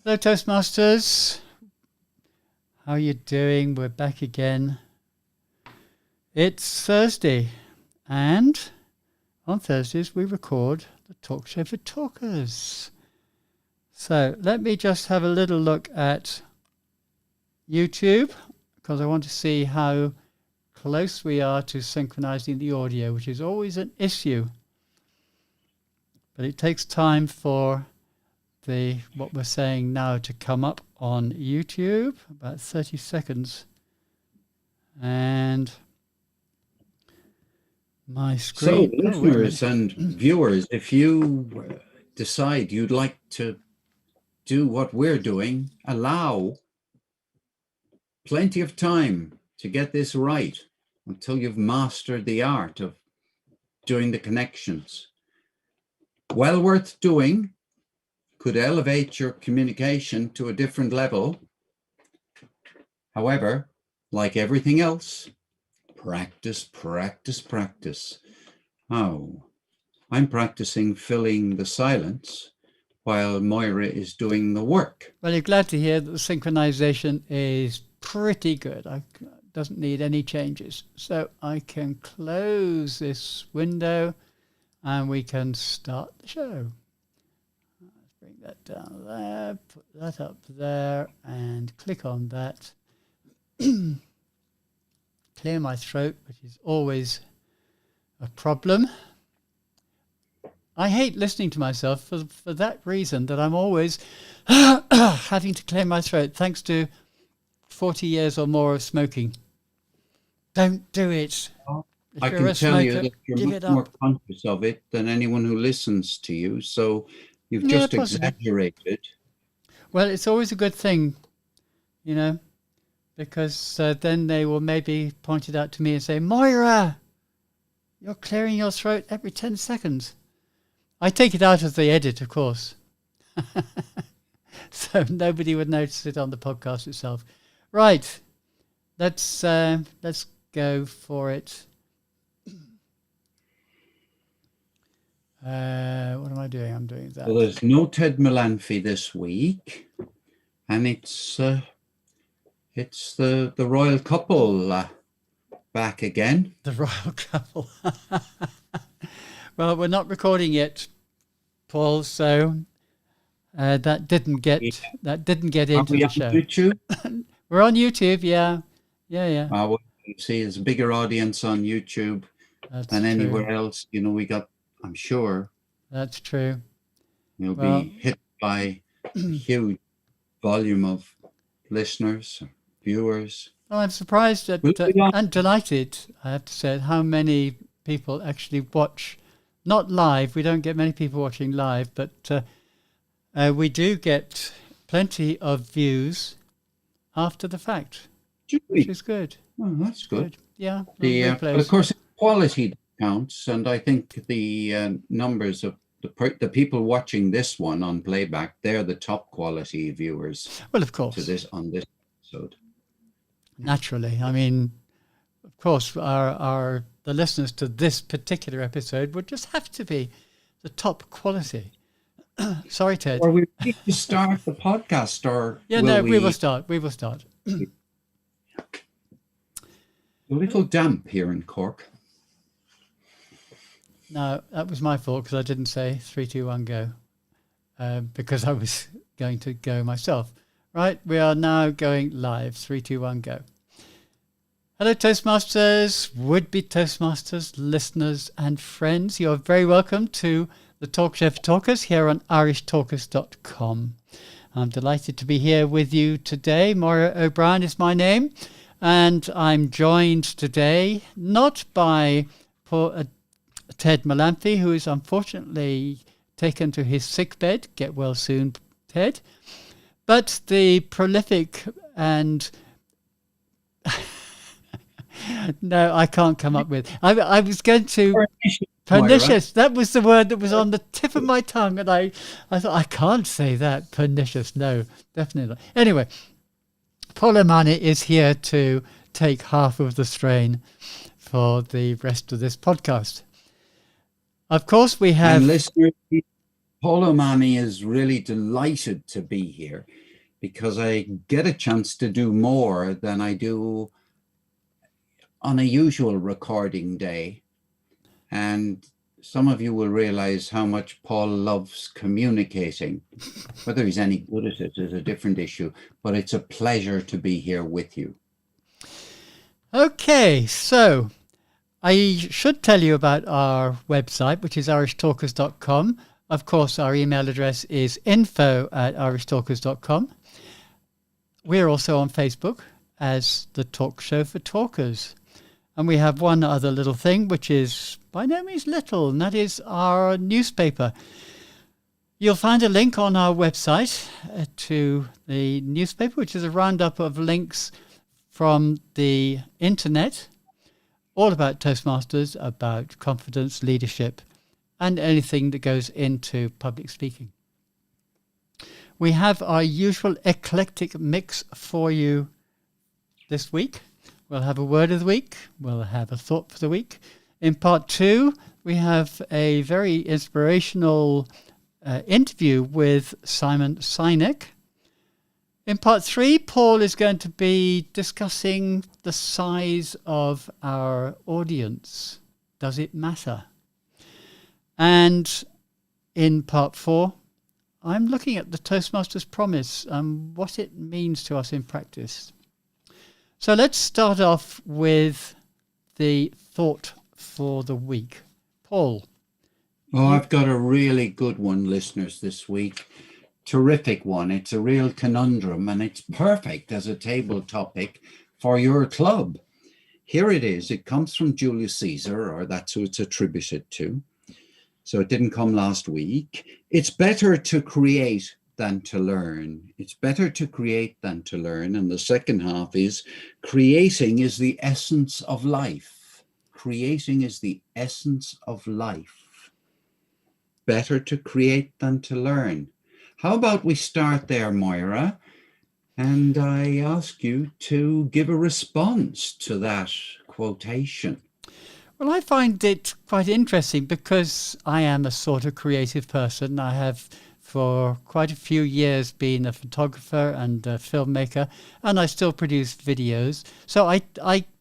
Hello, Toastmasters. How are you doing? We're back again. It's Thursday, and on Thursdays we record the talk show for talkers. So let me just have a little look at YouTube, because I want to see how close we are to synchronizing the audio, which is always an issue. But it takes time for what we're saying now to come up on YouTube, about 30 seconds. And my screen. So, listeners and viewers, if you decide you'd like to do what we're doing, allow plenty of time to get this right until you've mastered the art of doing the connections. Well worth doing. Could elevate your communication to a different level. However, like everything else, practice, practice, practice. Oh, I'm practicing filling the silence while Moira is doing the work. Well, you're glad to hear that the synchronization is pretty good. It doesn't need any changes. So I can close this window and we can start the show. Bring that down there, put that up there, and click on that. Clear my throat, which is always a problem. I hate listening to myself for that reason, that I'm always having to clear my throat, thanks to 40 years or more of smoking. Don't do it. I can tell you that you're much more conscious of it than anyone who listens to you, so you've just exaggerated. Well, it's always a good thing, because then they will maybe point it out to me and say, Moira, you're clearing your throat every 10 seconds. I take it out as the edit, of course. So nobody would notice it on the podcast itself. Right. Let's go for it. What am I doing? I'm doing that. Well, there's no Ted Melanphy this week, and it's the royal couple back again. The royal couple. Well, we're not recording it, Paul. So that didn't get into the show. YouTube? We're on YouTube. Yeah. Well, you see, there's a bigger audience on YouTube than anywhere else. We got. I'm sure that's true. You'll be hit by a huge volume of listeners, viewers. Well, I'm surprised and delighted, I have to say, how many people actually watch, not live. We don't get many people watching live, but we do get plenty of views after the fact, which is good. Oh, that's good. Yeah. But of course, quality counts, and I think the numbers of the people watching this one on playback, they're the top quality viewers. Well, of course, on this episode. Naturally, I mean, of course, the listeners to this particular episode would just have to be the top quality. Sorry, Ted. Or we need to start the podcast, or we will start. We will start. A little damp here in Cork. No, that was my fault, because I didn't say 3, 2, 1, go, because I was going to go myself. Right, we are now going live. 3, 2, 1, go. Hello, Toastmasters, would-be Toastmasters, listeners and friends. You're very welcome to the Talk Show for Talkers here on irishtalkers.com. I'm delighted to be here with you today. Moira O'Brien is my name, and I'm joined today not by Ted Melanphy, who is unfortunately taken to his sickbed. Get well soon, Ted. But the prolific and no, I can't come up with. I was going to pernicious. That was the word that was on the tip of my tongue, and I thought, I can't say that. Pernicious. No, definitely not. Anyway, Paul O'Mani is here to take half of the strain for the rest of this podcast. Of course, we have... And listeners, Paul O'Mahony is really delighted to be here because I get a chance to do more than I do on a usual recording day. And some of you will realize how much Paul loves communicating. Whether he's any good at it is a different issue, but it's a pleasure to be here with you. Okay, so I should tell you about our website, which is irishtalkers.com. Of course, our email address is info@irishtalkers.com. We're also on Facebook as the Talk Show for Talkers. And we have one other little thing, which is by no means little, and that is our newspaper. You'll find a link on our website to the newspaper, which is a roundup of links from the internet, all about Toastmasters, about confidence, leadership, and anything that goes into public speaking. We have our usual eclectic mix for you this week. We'll have a word of the week. We'll have a thought for the week. In part 2, we have a very inspirational interview with Simon Sinek. In part 3, Paul is going to be discussing the size of our audience. Does it matter? And in part 4, I'm looking at the Toastmasters Promise and what it means to us in practice. So let's start off with the thought for the week. Paul. Oh, I've got a really good one, listeners, this week. Terrific one. It's a real conundrum, and it's perfect as a table topic for your club. Here it is. It comes from Julius Caesar, or that's who it's attributed to. So it didn't come last week. It's better to create than to learn. It's better to create than to learn. And the second half is creating is the essence of life. Creating is the essence of life. Better to create than to learn. How about we start there, Moira? And I ask you to give a response to that quotation. Well, I find it quite interesting because I am a sort of creative person. I have for quite a few years been a photographer and a filmmaker, and I still produce videos. So I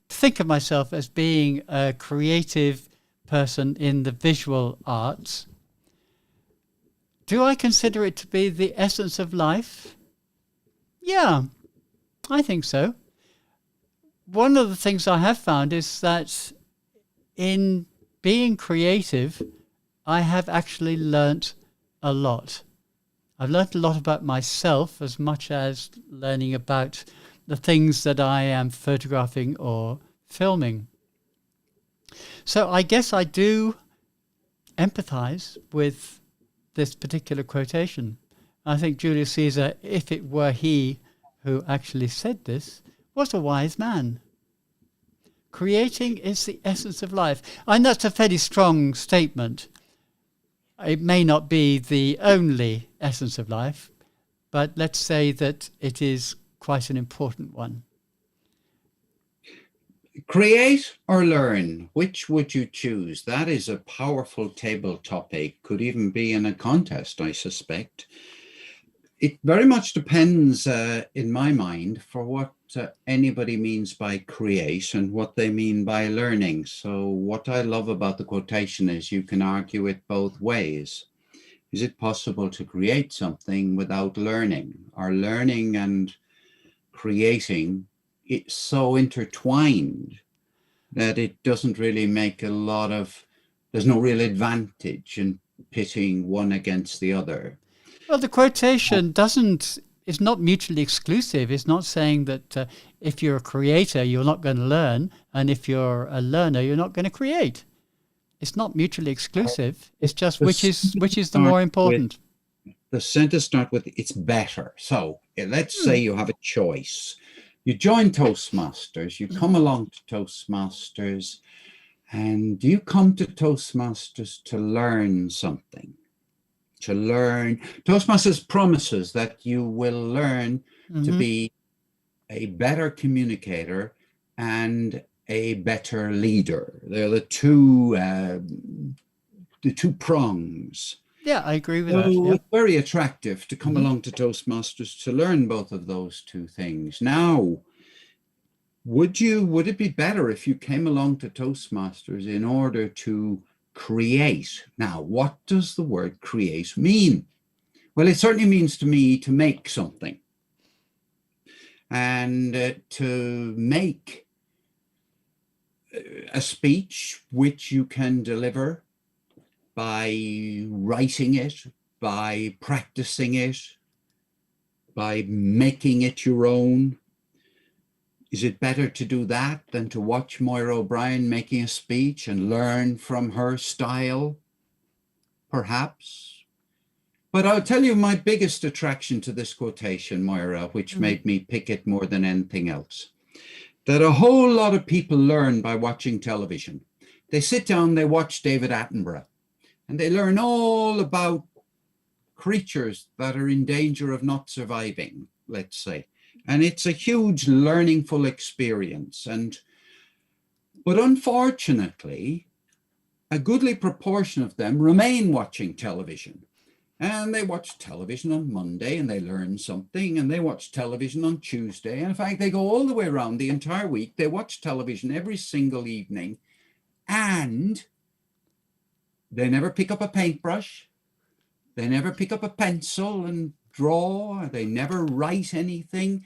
think of myself as being a creative person in the visual arts. Do I consider it to be the essence of life? Yeah, I think so. One of the things I have found is that in being creative, I have actually learnt a lot. I've learnt a lot about myself as much as learning about the things that I am photographing or filming. So I guess I do empathize with this particular quotation. I think Julius Caesar, if it were he who actually said this, was a wise man. Creating is the essence of life. And that's a fairly strong statement. It may not be the only essence of life, but let's say that it is quite an important one. Create or learn, which would you choose? That is a powerful table topic. Could even be in a contest, I suspect. It very much depends, in my mind, for what anybody means by create and what they mean by learning. So what I love about the quotation is you can argue it both ways. Is it possible to create something without learning? Are learning and creating it's so intertwined that it doesn't really make there's no real advantage in pitting one against the other. Well, the quotation is not mutually exclusive. It's not saying that if you're a creator, you're not going to learn, and if you're a learner, you're not going to create. It's not mutually exclusive. It's just which is the more important. The sentence starts with it's better. So let's say you have a choice. You join Toastmasters, you come along to Toastmasters, and you come to Toastmasters to learn something. Toastmasters promises that you will learn to be a better communicator and a better leader. They're the two prongs. Yeah, I agree with that. So Yeah. it's very attractive to come Mhm. along to Toastmasters to learn both of those two things. Now, would it be better if you came along to Toastmasters in order to create? Now, what does the word create mean? Well, it certainly means to me to make something. And to make a speech which you can deliver by writing it, by practicing it, by making it your own. Is it better to do that than to watch Moira O'Brien making a speech and learn from her style? Perhaps. But I'll tell you my biggest attraction to this quotation, Moira, which Mhm. made me pick it more than anything else, that a whole lot of people learn by watching television. They sit down, they watch David Attenborough, and they learn all about creatures that are in danger of not surviving, let's say. And it's a huge learningful experience. But unfortunately, a goodly proportion of them remain watching television. And they watch television on Monday and they learn something, and they watch television on Tuesday. And in fact, they go all the way around the entire week. They watch television every single evening, and they never pick up a paintbrush. They never pick up a pencil and draw. They never write anything.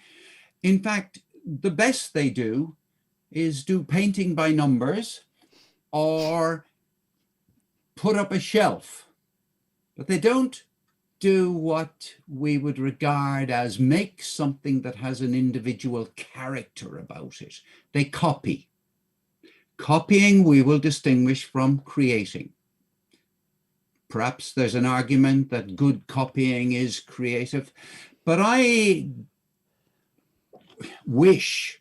In fact, the best they do is do painting by numbers or put up a shelf. But they don't do what we would regard as make something that has an individual character about it. They copy. Copying we will distinguish from creating. Perhaps there's an argument that good copying is creative, but I wish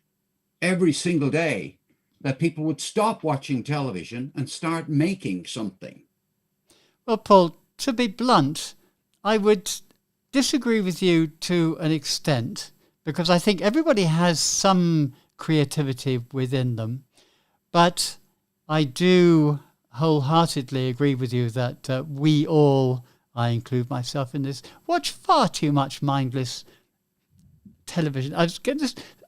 every single day that people would stop watching television and start making something. Well, Paul, to be blunt, I would disagree with you to an extent, because I think everybody has some creativity within them. But I do wholeheartedly agree with you that we all, I include myself in this, watch far too much mindless television.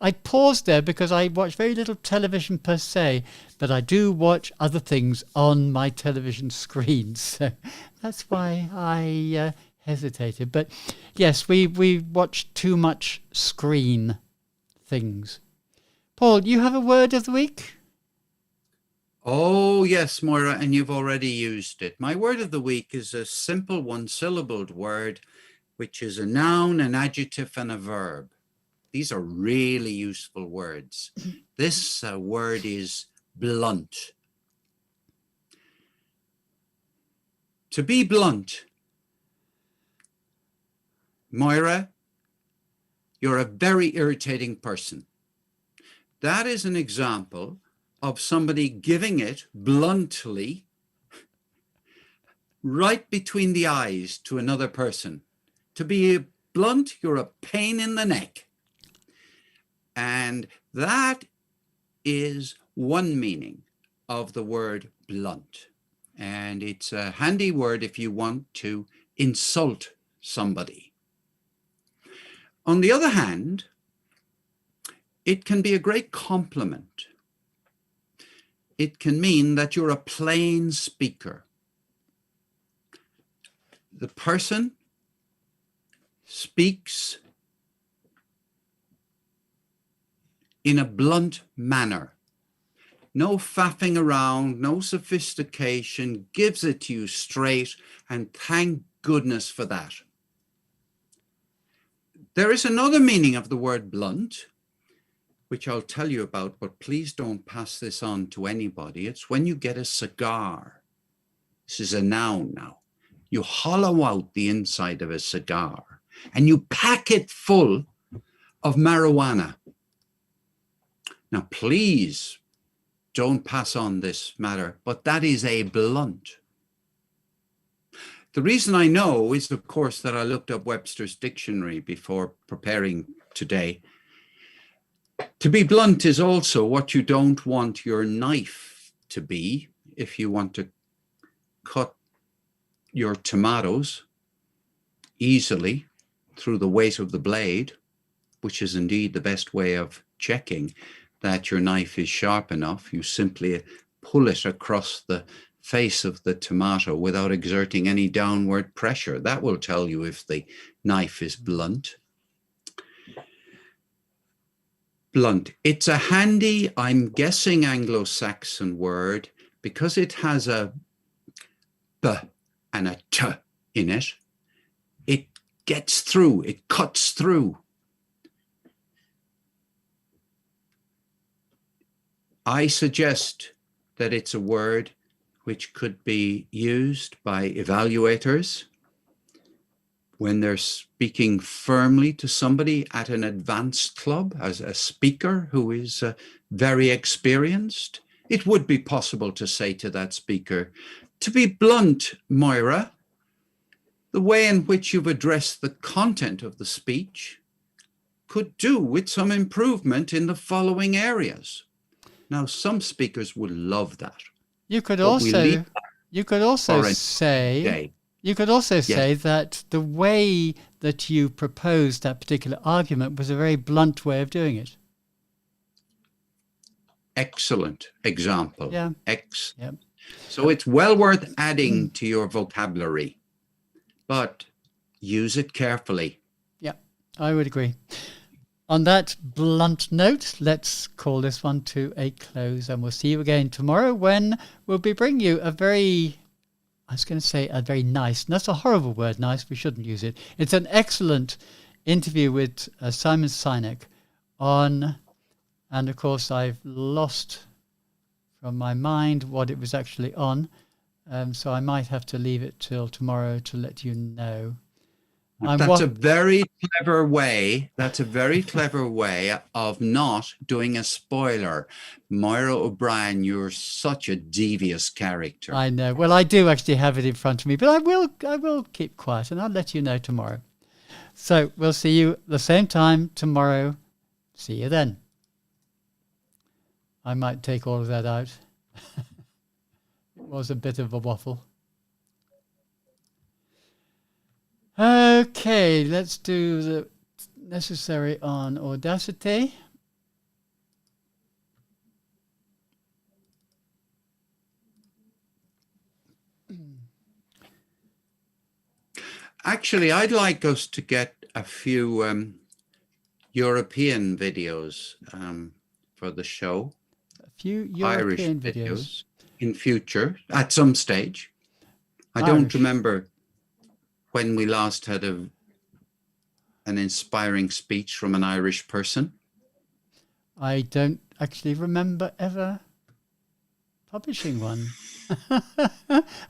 I paused there because I watch very little television per se, but I do watch other things on my television screen. So that's why I hesitated. But yes, we watch too much screen things. Paul, you have a word of the week? Oh, yes, Moira, and you've already used it. My word of the week is a simple one-syllabled word, which is a noun, an adjective, and a verb. These are really useful words. This word is blunt. To be blunt, Moira, you're a very irritating person. That is an example of somebody giving it bluntly right between the eyes to another person. To be blunt, you're a pain in the neck. And that is one meaning of the word blunt. And it's a handy word if you want to insult somebody. On the other hand, it can be a great compliment. It can mean that you're a plain speaker. The person speaks in a blunt manner. No faffing around, no sophistication, gives it to you straight, and thank goodness for that. There is another meaning of the word blunt, which I'll tell you about, but please don't pass this on to anybody. It's when you get a cigar. This is a noun now. You hollow out the inside of a cigar and you pack it full of marijuana. Now, please don't pass on this matter, but that is a blunt. The reason I know is, of course, that I looked up Webster's dictionary before preparing today. To be blunt is also what you don't want your knife to be if you want to cut your tomatoes easily through the weight of the blade, which is indeed the best way of checking that your knife is sharp enough. You simply pull it across the face of the tomato without exerting any downward pressure. That will tell you if the knife is blunt. Blunt. It's a handy, I'm guessing, Anglo-Saxon word because it has a b and a t in it. It gets through, it cuts through. I suggest that it's a word which could be used by evaluators when they're speaking firmly to somebody at an advanced club as a speaker who is very experienced. It would be possible to say to that speaker, to be blunt, Moira, the way in which you've addressed the content of the speech could do with some improvement in the following areas. Now, some speakers would love that. You could also say that the way that you proposed that particular argument was a very blunt way of doing it. Excellent example. Yeah. Excellent. Yep. So it's well worth adding to your vocabulary, but use it carefully. Yeah, I would agree. On that blunt note, let's call this one to a close, and we'll see you again tomorrow when we'll be bringing you a very nice, and that's a horrible word, nice, we shouldn't use it. It's an excellent interview with Simon Sinek on, and of course I've lost from my mind what it was actually on, so I might have to leave it till tomorrow to let you know. That's a very clever way. That's a very clever way of not doing a spoiler. Moira O'Brien, you're such a devious character. I know. Well, I do actually have it in front of me, but I will keep quiet and I'll let you know tomorrow. So we'll see you the same time tomorrow. See you then. I might take all of that out. It was a bit of a waffle. Okay, let's do the necessary on Audacity. Actually, I'd like us to get a few European videos for the show. A few European Irish videos in future at some stage. I don't remember when we last had an inspiring speech from an Irish person. I don't actually remember ever publishing one.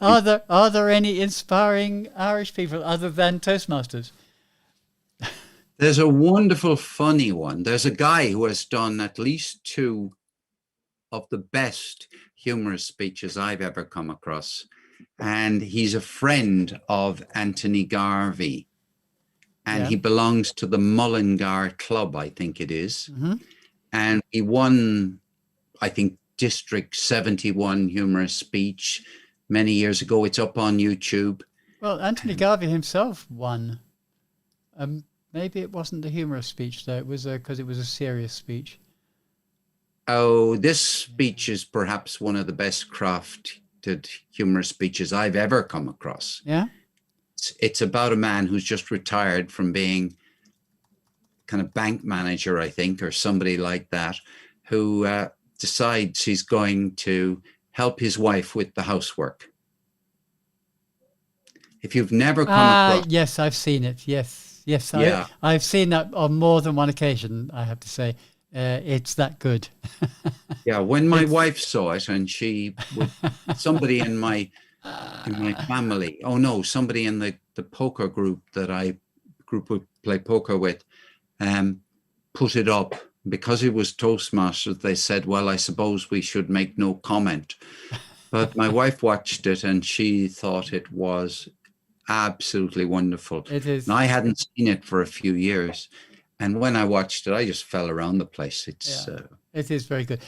Are there any inspiring Irish people other than Toastmasters? There's a wonderful, funny one. There's a guy who has done at least 2 of the best humorous speeches I've ever come across. And he's a friend of Anthony Garvey. And he belongs to the Mullingar Club, I think it is. Mm-hmm. And he won, I think, District 71 humorous speech many years ago. It's up on YouTube. Well, Anthony Garvey himself won. Maybe it wasn't the humorous speech, though. It was because it was a serious speech. Oh, this speech is perhaps one of the best crafted humorous speeches I've ever come across. Yeah? It's about a man who's just retired from being kind of bank manager, I think, or somebody like that, who decides he's going to help his wife with the housework. If you've never come across... Yes, I've seen it. Yes. Yeah. I've seen that on more than one occasion, I have to say. It's that good. Yeah, when my wife saw it, and somebody in my family, somebody in the poker group we play poker with, put it up. Because it was Toastmasters, they said, well, I suppose we should make no comment. But my wife watched it and she thought it was absolutely wonderful. It is. And I hadn't seen it for a few years. And when I watched it, I just fell around the place. It is very good.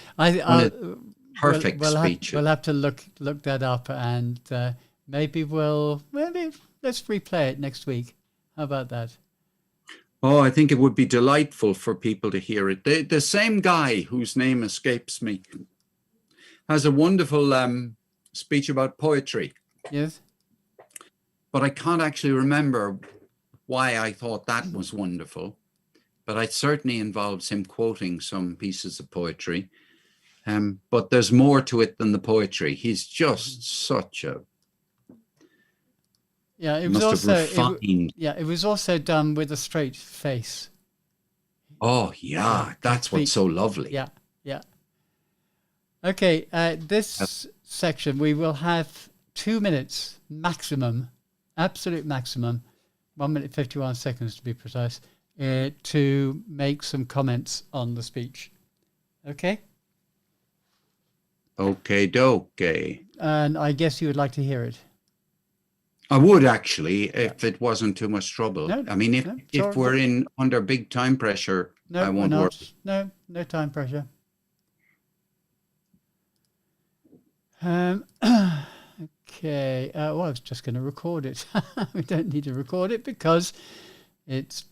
Perfect speech. We'll have to look that up and maybe let's replay it next week. How about that? Oh, I think it would be delightful for people to hear it. The same guy whose name escapes me has a wonderful speech about poetry. Yes. But I can't actually remember why I thought that was wonderful. But it certainly involves him quoting some pieces of poetry. But there's more to it than the poetry. He's just such a... Yeah, it was also done with a straight face. Oh, yeah, that's what's so lovely. Yeah, yeah. Okay, this section, we will have 2 minutes maximum, absolute maximum, 1 minute 51 seconds to be precise, to make some comments on the speech. Okay? Okay. And I guess you would like to hear it. I would actually, if it wasn't too much trouble. No, I mean, if we're under big time pressure, no, I won't work. No time pressure. Okay. Well, I was just going to record it. We don't need to record it because it's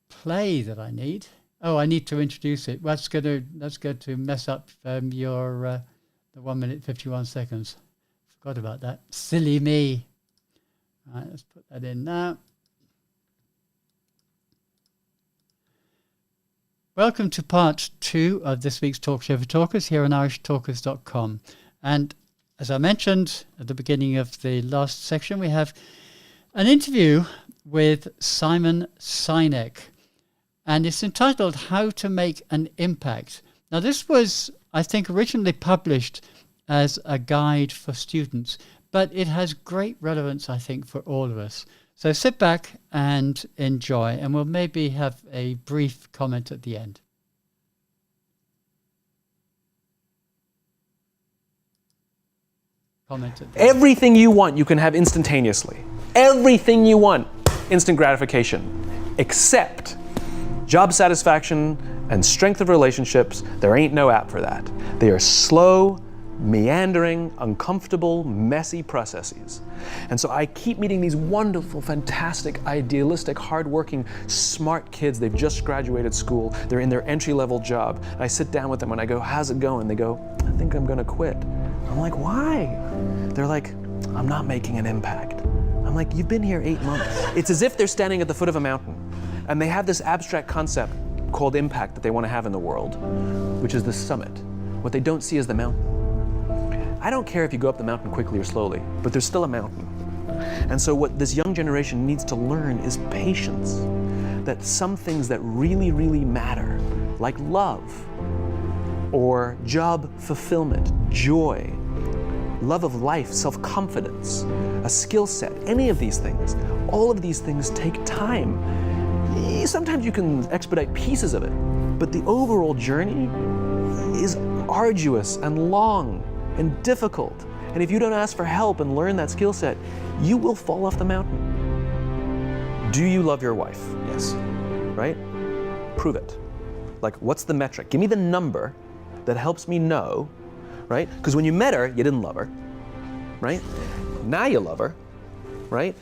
play that I need. Oh, I need to introduce it. That's going to mess up your the 1 minute 51 seconds. Forgot about that. Silly me. All right, let's put that in now. Welcome to part 2 of this week's Talk Show for Talkers here on irishtalkers.com. And as I mentioned at the beginning of the last section, we have an interview with Simon Sinek. And it's entitled How to Make an Impact. Now, this was, I think, originally published as a guide for students, but it has great relevance, I think, for all of us. So sit back and enjoy, and we'll maybe have a brief comment at the end. Everything you want, you can have instantaneously. Everything you want, instant gratification, except job satisfaction and strength of relationships. There ain't no app for that. They are slow, meandering, uncomfortable, messy processes. And so I keep meeting these wonderful, fantastic, idealistic, hardworking, smart kids. They've just graduated school. They're in their entry-level job. And I sit down with them and I go, how's it going? They go, I think I'm gonna quit. I'm like, why? They're like, I'm not making an impact. I'm like, you've been here 8 months. It's as if they're standing at the foot of a mountain and they have this abstract concept called impact that they want to have in the world, which is the summit. What they don't see is the mountain. I don't care if you go up the mountain quickly or slowly, but there's still a mountain. And so what this young generation needs to learn is patience. That some things that really, really matter, like love, or job fulfillment, joy, love of life, self-confidence, a skill set, any of these things, all of these things take time. Sometimes you can expedite pieces of it, but the overall journey is arduous and long and difficult. And if you don't ask for help and learn that skill set, you will fall off the mountain. Do you love your wife? Yes. Right? Prove it. Like, what's the metric? Give me the number that helps me know, right? Because when you met her, you didn't love her, right? Now you love her, right?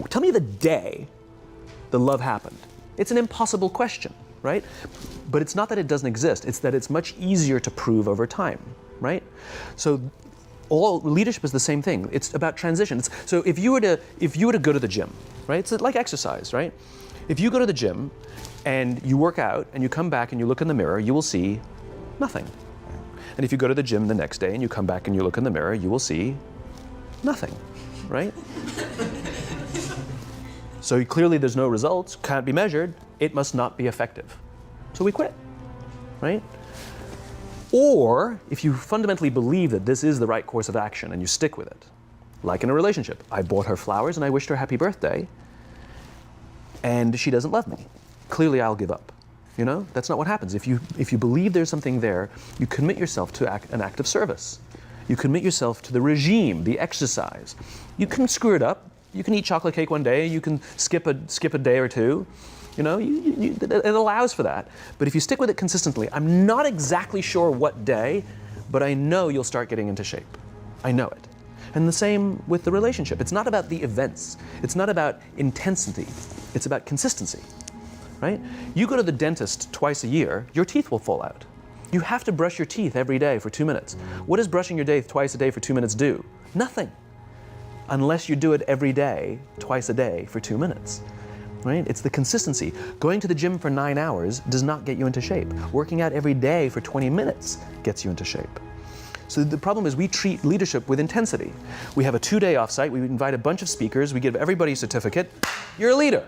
Tell me the day the love happened. It's an impossible question, right? But it's not that it doesn't exist, it's that it's much easier to prove over time, right? So all leadership is the same thing. It's about transition. So if you were to go to the gym, right? It's like exercise, right? If you go to the gym and you work out and you come back and you look in the mirror, you will see nothing. And if you go to the gym the next day and you come back and you look in the mirror, you will see nothing, right? So clearly there's no results, can't be measured, it must not be effective. So we quit, right? Or if you fundamentally believe that this is the right course of action and you stick with it, like in a relationship, I bought her flowers and I wished her happy birthday, and she doesn't love me. Clearly I'll give up. You know, that's not what happens. If you believe there's something there, you commit yourself to an act of service. You commit yourself to the regime, the exercise. You can screw it up. You can eat chocolate cake one day. You can skip a day or two. You know, it allows for that. But if you stick with it consistently, I'm not exactly sure what day, but I know you'll start getting into shape. I know it. And the same with the relationship. It's not about the events. It's not about intensity. It's about consistency, right? You go to the dentist twice a year, your teeth will fall out. You have to brush your teeth every day for 2 minutes. What does brushing your teeth twice a day for 2 minutes do? Nothing. Unless you do it every day, twice a day for 2 minutes. Right? It's the consistency. Going to the gym for 9 hours does not get you into shape. Working out every day for 20 minutes gets you into shape. So the problem is we treat leadership with intensity. We have a 2-day offsite, we invite a bunch of speakers, we give everybody a certificate. You're a leader.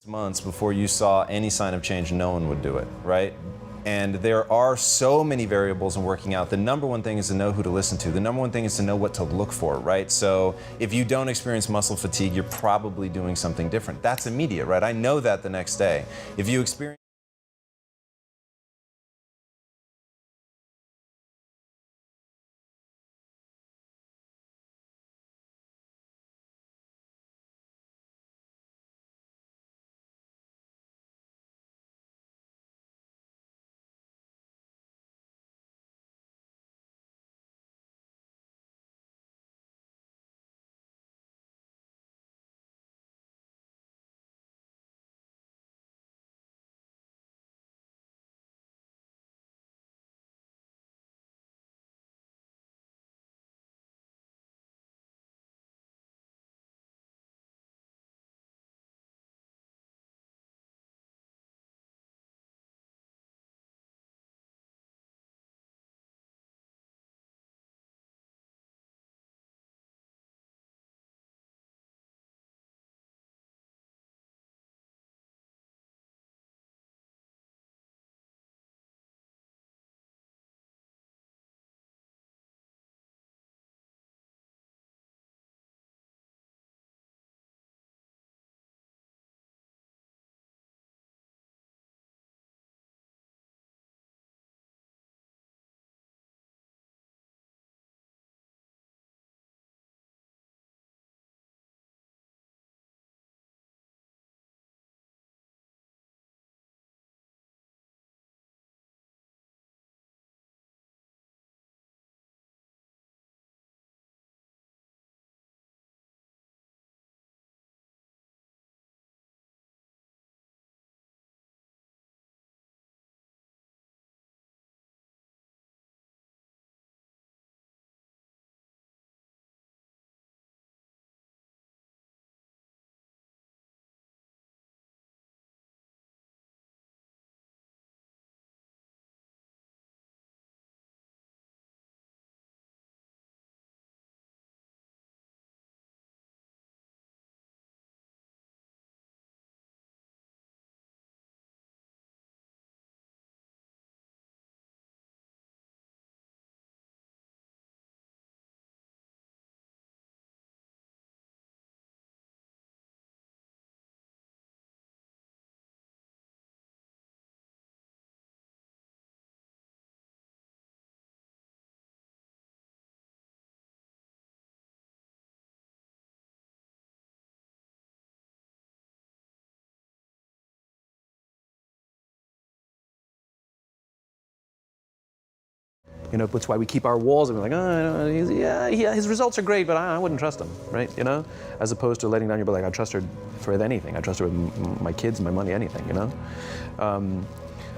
months before you saw any sign of change, no one would do it, right? And there are so many variables in working out. The number one thing is to know who to listen to. The number one thing is to know what to look for, right? So if you don't experience muscle fatigue, you're probably doing something different. That's immediate, right? I know that the next day. If you experience You know, that's why we keep our walls and we're like, oh, yeah, his results are great, but I wouldn't trust him, right? You know, as opposed to letting down your, like, I trust her for anything. I trust her with my kids, my money, anything, you know?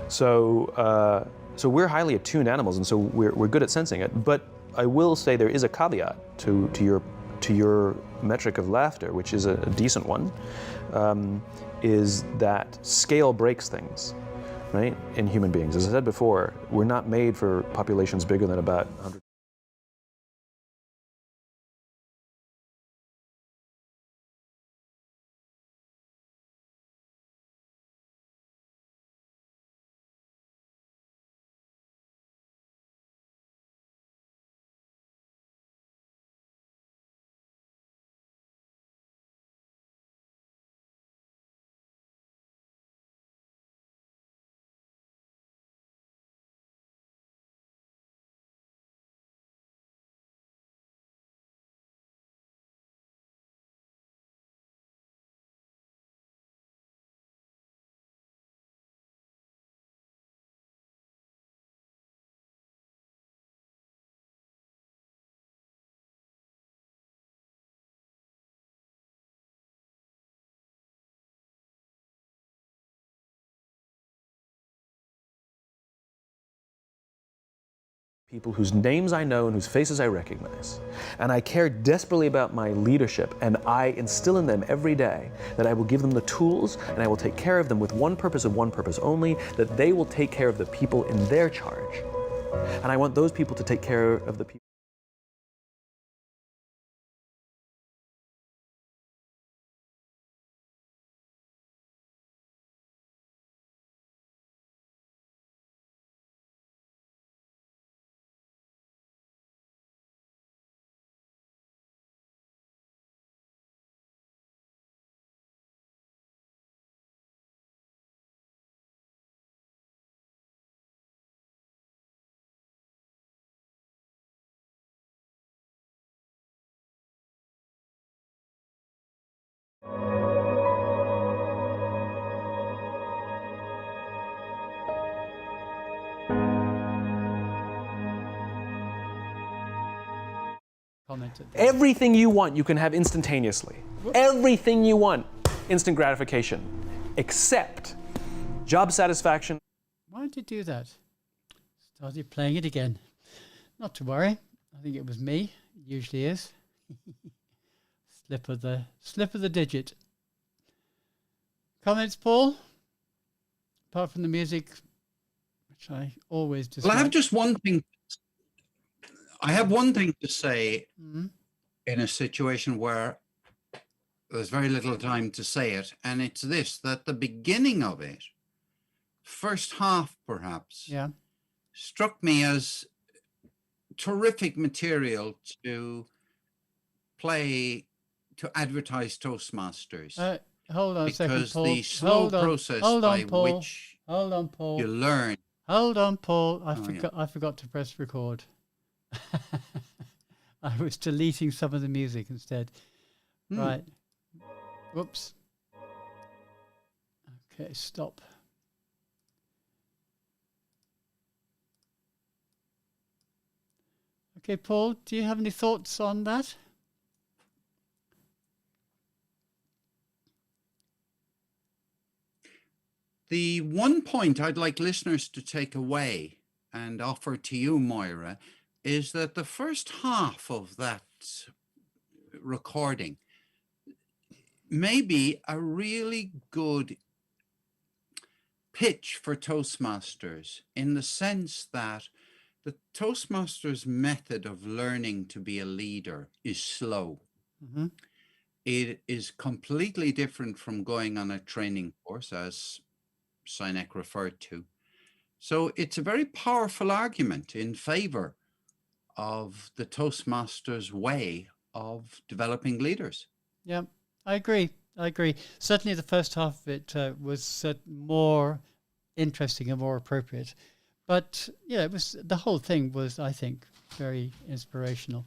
So we're highly attuned animals, and so we're good at sensing it. But I will say there is a caveat to your metric of laughter, which is a decent one, is that scale breaks things. Right? In human beings. As I said before, we're not made for populations bigger than about 100. People whose names I know and whose faces I recognize. And I care desperately about my leadership, and I instill in them every day that I will give them the tools and I will take care of them with one purpose and one purpose only, that they will take care of the people in their charge. And I want those people to take care of the people. comment at the Everything you want, you can have instantaneously. Everything you want, instant gratification, except job satisfaction. Why did you do that? Started playing it again. Not to worry. I think it was me. It usually is. Slip of the digit. Comments, Paul? Apart from the music, which I always dislike. Well, I have just one thing. I have one thing to say in a situation where there's very little time to say it, and it's this, that the beginning of it, first half perhaps, Yeah. struck me as terrific material to play, to advertise Toastmasters. Hold on a second, Because Paul. the slow process by Paul. which Hold on, Paul. you learn. Hold on, Paul. yeah. I forgot to press record. I was deleting some of the music instead. Right. Whoops. Okay, stop. Okay, Paul, do you have any thoughts on that? The one point I'd like listeners to take away and offer to you, Moira, is that the first half of that recording may be a really good pitch for Toastmasters, in the sense that the Toastmasters method of learning to be a leader is slow. It is completely different from going on a training course, as Sinek referred to. So it's a very powerful argument in favor of the Toastmasters way of developing leaders. Yeah, I agree. Certainly the first half of it was more interesting and more appropriate. But yeah, the whole thing was, I think, very inspirational.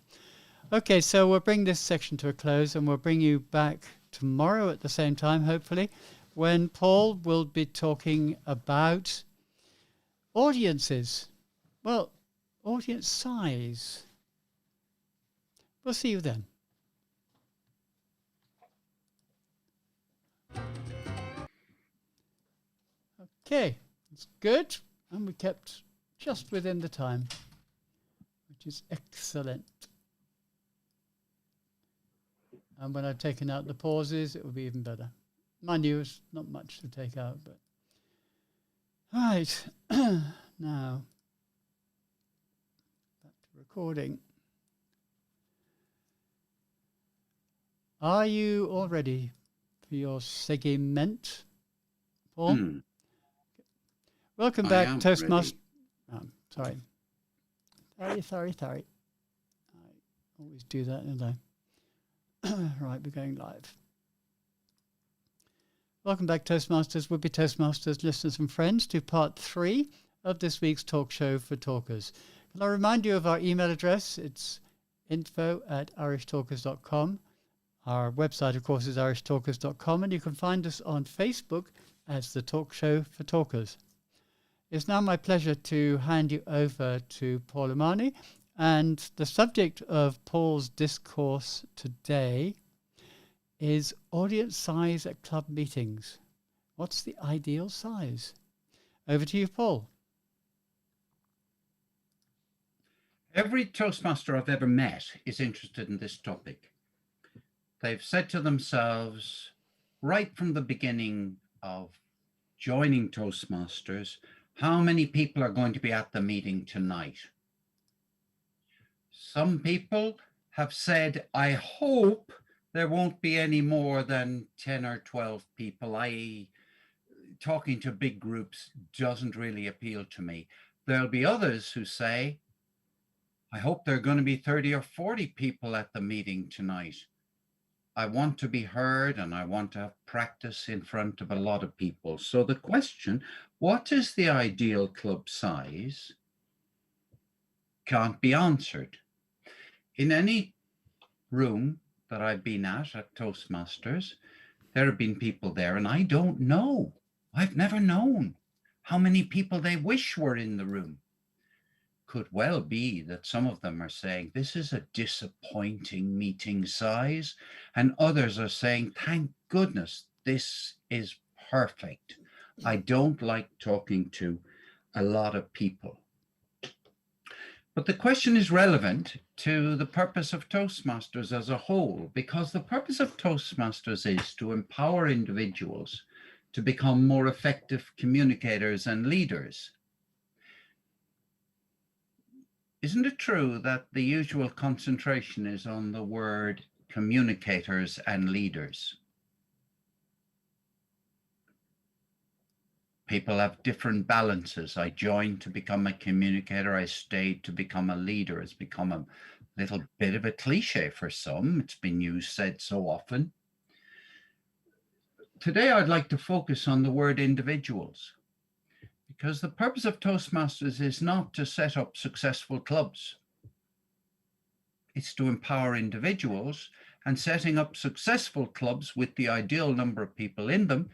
Okay, so we'll bring this section to a close, and we'll bring you back tomorrow at the same time, hopefully, when Paul will be talking about audiences. Well, audience size. We'll see you then. Okay, it's good. And we kept just within the time, which is excellent. And when I've taken out the pauses, it will be even better. Mind you, it's not much to take out, but... Right, now, back to recording. Are you all ready for your segment, Paul? Welcome back, Toastmasters. Sorry. I always do that, don't I? Right, we're going live. Welcome back, Toastmasters, would-be Toastmasters, listeners and friends, to part 3 of this week's talk show for talkers. Can I remind you of our email address? It's info@irishtalkers.com. Our website, of course, is irishtalkers.com, and you can find us on Facebook as the Talk Show for Talkers. It's now my pleasure to hand you over to Paul Imani, and the subject of Paul's discourse today is audience size at club meetings. What's the ideal size? Over to you, Paul. Every Toastmaster I've ever met is interested in this topic. They've said to themselves, right from the beginning of joining Toastmasters, how many people are going to be at the meeting tonight? Some people have said, I hope there won't be any more than 10 or 12 people. Talking to big groups doesn't really appeal to me. There'll be others who say, I hope there are going to be 30 or 40 people at the meeting tonight. I want to be heard, and I want to have practice in front of a lot of people. So the question, what is the ideal club size, can't be answered. In any room that I've been at Toastmasters, there have been people there, and I don't know. I've never known how many people they wish were in the room. could well be that some of them are saying, this is a disappointing meeting size, and others are saying, thank goodness, this is perfect. I don't like talking to a lot of people. But the question is relevant to the purpose of Toastmasters as a whole, because the purpose of Toastmasters is to empower individuals to become more effective communicators and leaders. Isn't it true that the usual concentration is on the word communicators and leaders? People have different balances. I joined to become a communicator. I stayed to become a leader. It's become a little bit of a cliche for some. It's been said so often. Today, I'd like to focus on the word individuals, because the purpose of Toastmasters is not to set up successful clubs. It's to empower individuals, and setting up successful clubs with the ideal number of people in them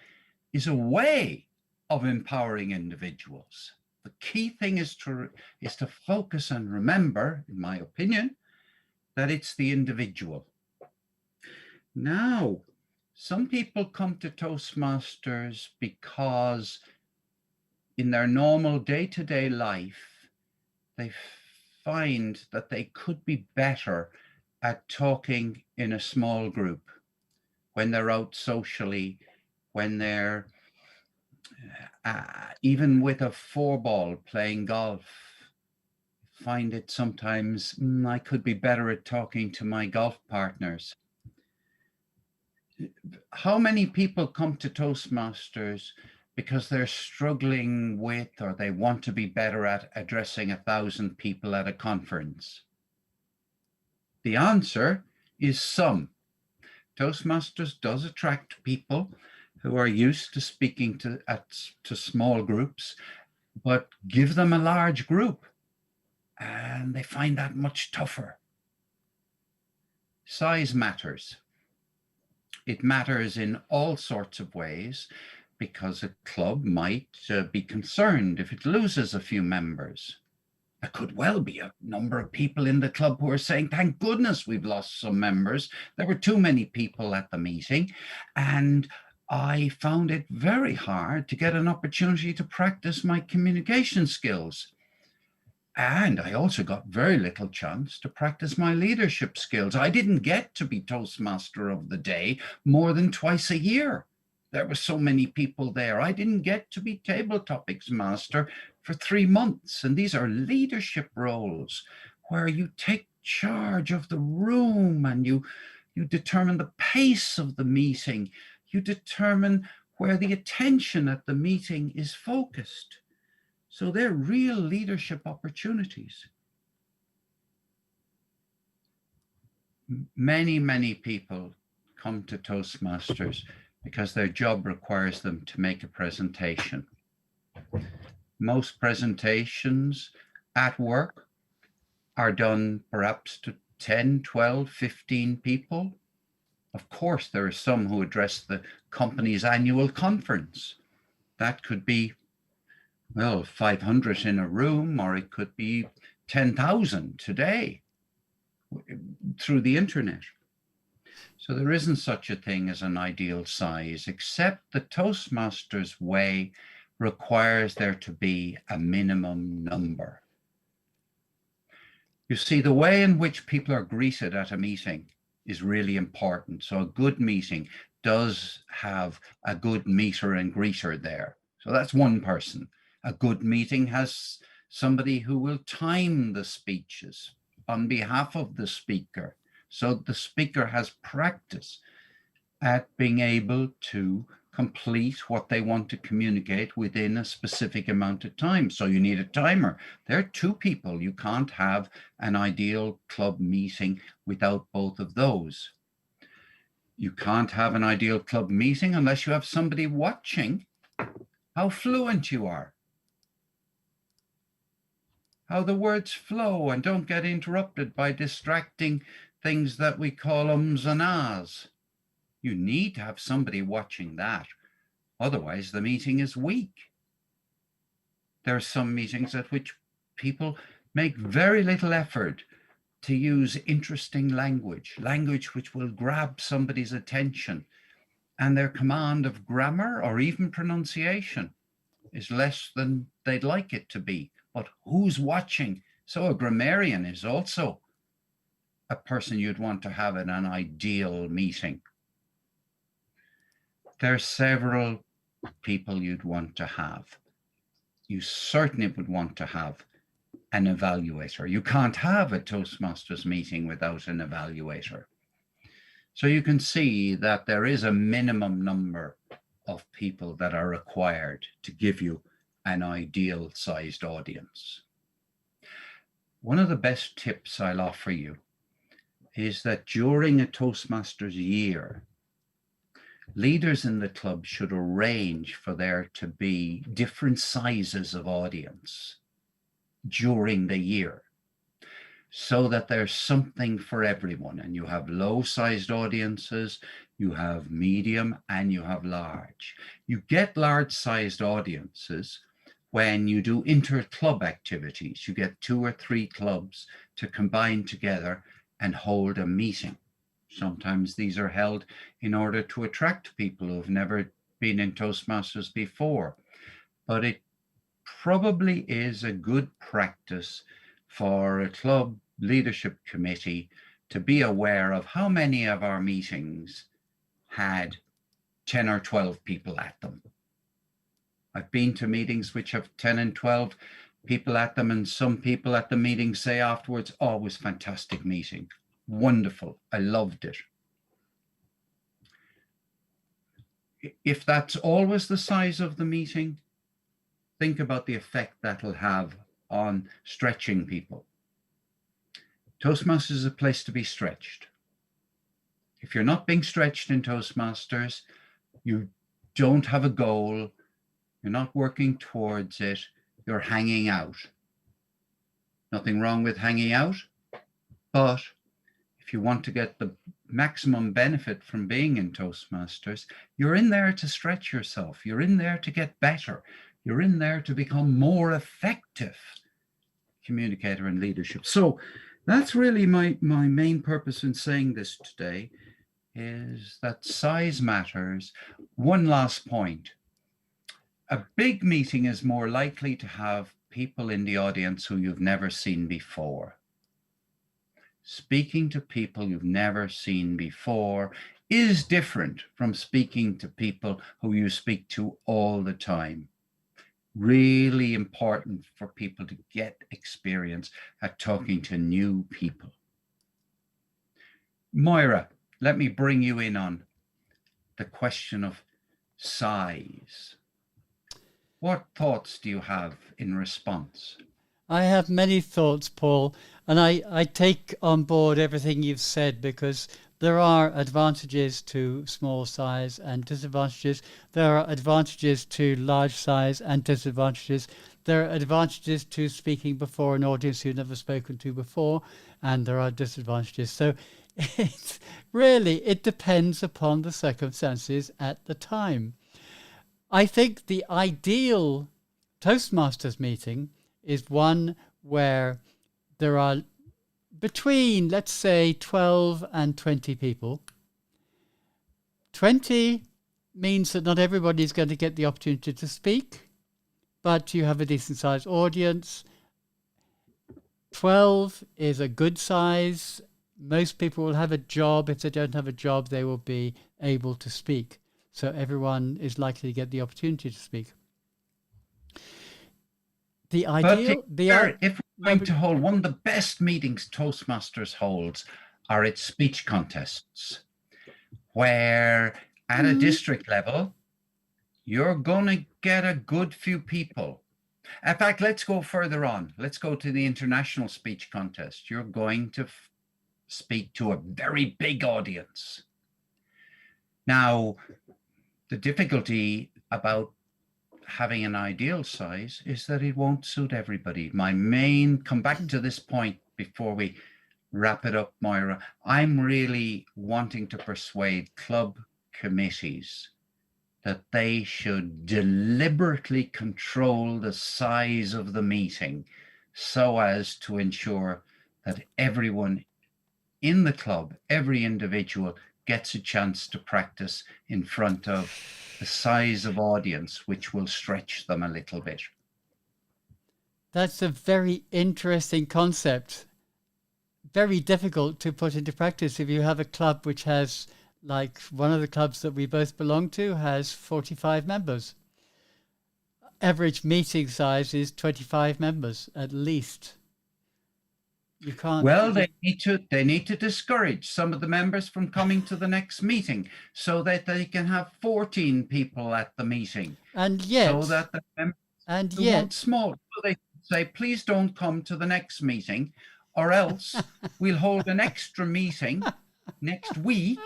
is a way of empowering individuals. The key thing is to focus and remember, in my opinion, that it's the individual. Now, some people come to Toastmasters because in their normal day-to-day life, they find that they could be better at talking in a small group, when they're out socially, when they're even with a 4-ball playing golf. Find it sometimes, I could be better at talking to my golf partners. How many people come to Toastmasters because they're struggling with, or they want to be better at addressing 1,000 people at a conference? The answer is some. Toastmasters does attract people who are used to speaking to small groups, but give them a large group and they find that much tougher. Size matters. It matters in all sorts of ways, because a club might be concerned if it loses a few members. There could well be a number of people in the club who are saying, thank goodness we've lost some members. There were too many people at the meeting, and I found it very hard to get an opportunity to practice my communication skills. And I also got very little chance to practice my leadership skills. I didn't get to be Toastmaster of the day more than twice a year. There were so many people there. I didn't get to be Table Topics Master for 3 months. And these are leadership roles where you take charge of the room and you determine the pace of the meeting. You determine where the attention at the meeting is focused. So they're real leadership opportunities. Many, many people come to Toastmasters because their job requires them to make a presentation. Most presentations at work are done perhaps to 10, 12, 15 people. Of course, there are some who address the company's annual conference. That could be, well, 500 in a room, or it could be 10,000 today through the internet. So there isn't such a thing as an ideal size, except the Toastmasters way requires there to be a minimum number. You see, the way in which people are greeted at a meeting is really important. So a good meeting does have a good meter and greeter there. So that's one person. A good meeting has somebody who will time the speeches on behalf of the speaker. So the speaker has practice at being able to complete what they want to communicate within a specific amount of time. So you need a timer. There are 2 people. You can't have an ideal club meeting without both of those. You can't have an ideal club meeting unless you have somebody watching how fluent you are, how the words flow and don't get interrupted by distracting things that we call ums and ahs. You need to have somebody watching that. Otherwise, the meeting is weak. There are some meetings at which people make very little effort to use interesting language which will grab somebody's attention, and their command of grammar or even pronunciation is less than they'd like it to be. But who's watching? So a grammarian is also a person you'd want to have in an ideal meeting. There are several people you'd want to have. You certainly would want to have an evaluator. You can't have a Toastmasters meeting without an evaluator. So you can see that there is a minimum number of people that are required to give you an ideal sized audience. One of the best tips I'll offer you is that during a Toastmasters year, leaders in the club should arrange for there to be different sizes of audience during the year, so that there's something for everyone. And you have low-sized audiences, you have medium, and you have large. You get large-sized audiences when you do inter-club activities. You get 2 or 3 clubs to combine together and hold a meeting. Sometimes these are held in order to attract people who've never been in Toastmasters before. But it probably is a good practice for a club leadership committee to be aware of how many of our meetings had 10 or 12 people at them. I've been to meetings which have 10 and 12 people at them, and some people at the meeting say afterwards, oh, it was a fantastic meeting. Wonderful. I loved it. If that's always the size of the meeting, think about the effect that'll have on stretching people. Toastmasters is a place to be stretched. If you're not being stretched in Toastmasters, you don't have a goal, you're not working towards it, you're hanging out. Nothing wrong with hanging out, but if you want to get the maximum benefit from being in Toastmasters, you're in there to stretch yourself. You're in there to get better. You're in there to become more effective communicator and leadership. So that's really my main purpose in saying this today, is that size matters. One last point. A big meeting is more likely to have people in the audience who you've never seen before. Speaking to people you've never seen before is different from speaking to people who you speak to all the time. Really important for people to get experience at talking to new people. Moira, let me bring you in on the question of size. What thoughts do you have in response? I have many thoughts, Paul, and I take on board everything you've said, because there are advantages to small size and disadvantages. There are advantages to large size and disadvantages. There are advantages to speaking before an audience you've never spoken to before, and there are disadvantages. So it depends upon the circumstances at the time. I think the ideal Toastmasters meeting is one where there are between, let's say, 12 and 20 people. 20 means that not everybody is going to get the opportunity to speak, but you have a decent sized audience. 12 is a good size. Most people will have a job. If they don't have a job, they will be able to speak. So everyone is likely to get the opportunity to speak. The ideal, if we're going to hold one of the best meetings Toastmasters holds are its speech contests, where at a district level, you're going to get a good few people. In fact, let's go further on. Let's go to the international speech contest. You're going to speak to a very big audience. Now, the difficulty about having an ideal size is that it won't suit everybody. Come back to this point before we wrap it up, Moira. I'm really wanting to persuade club committees that they should deliberately control the size of the meeting so as to ensure that everyone in the club, every individual, gets a chance to practice in front of the size of audience, which will stretch them a little bit. That's a very interesting concept. Very difficult to put into practice if you have a club which has, like one of the clubs that we both belong to, has 45 members. Average meeting size is 25 members at least. You can't. Well, they need to discourage some of the members from coming to the next meeting so that they can have 14 people at the meeting. And yet, so that the members who want small, so they say, please don't come to the next meeting, or else we'll hold an extra meeting next week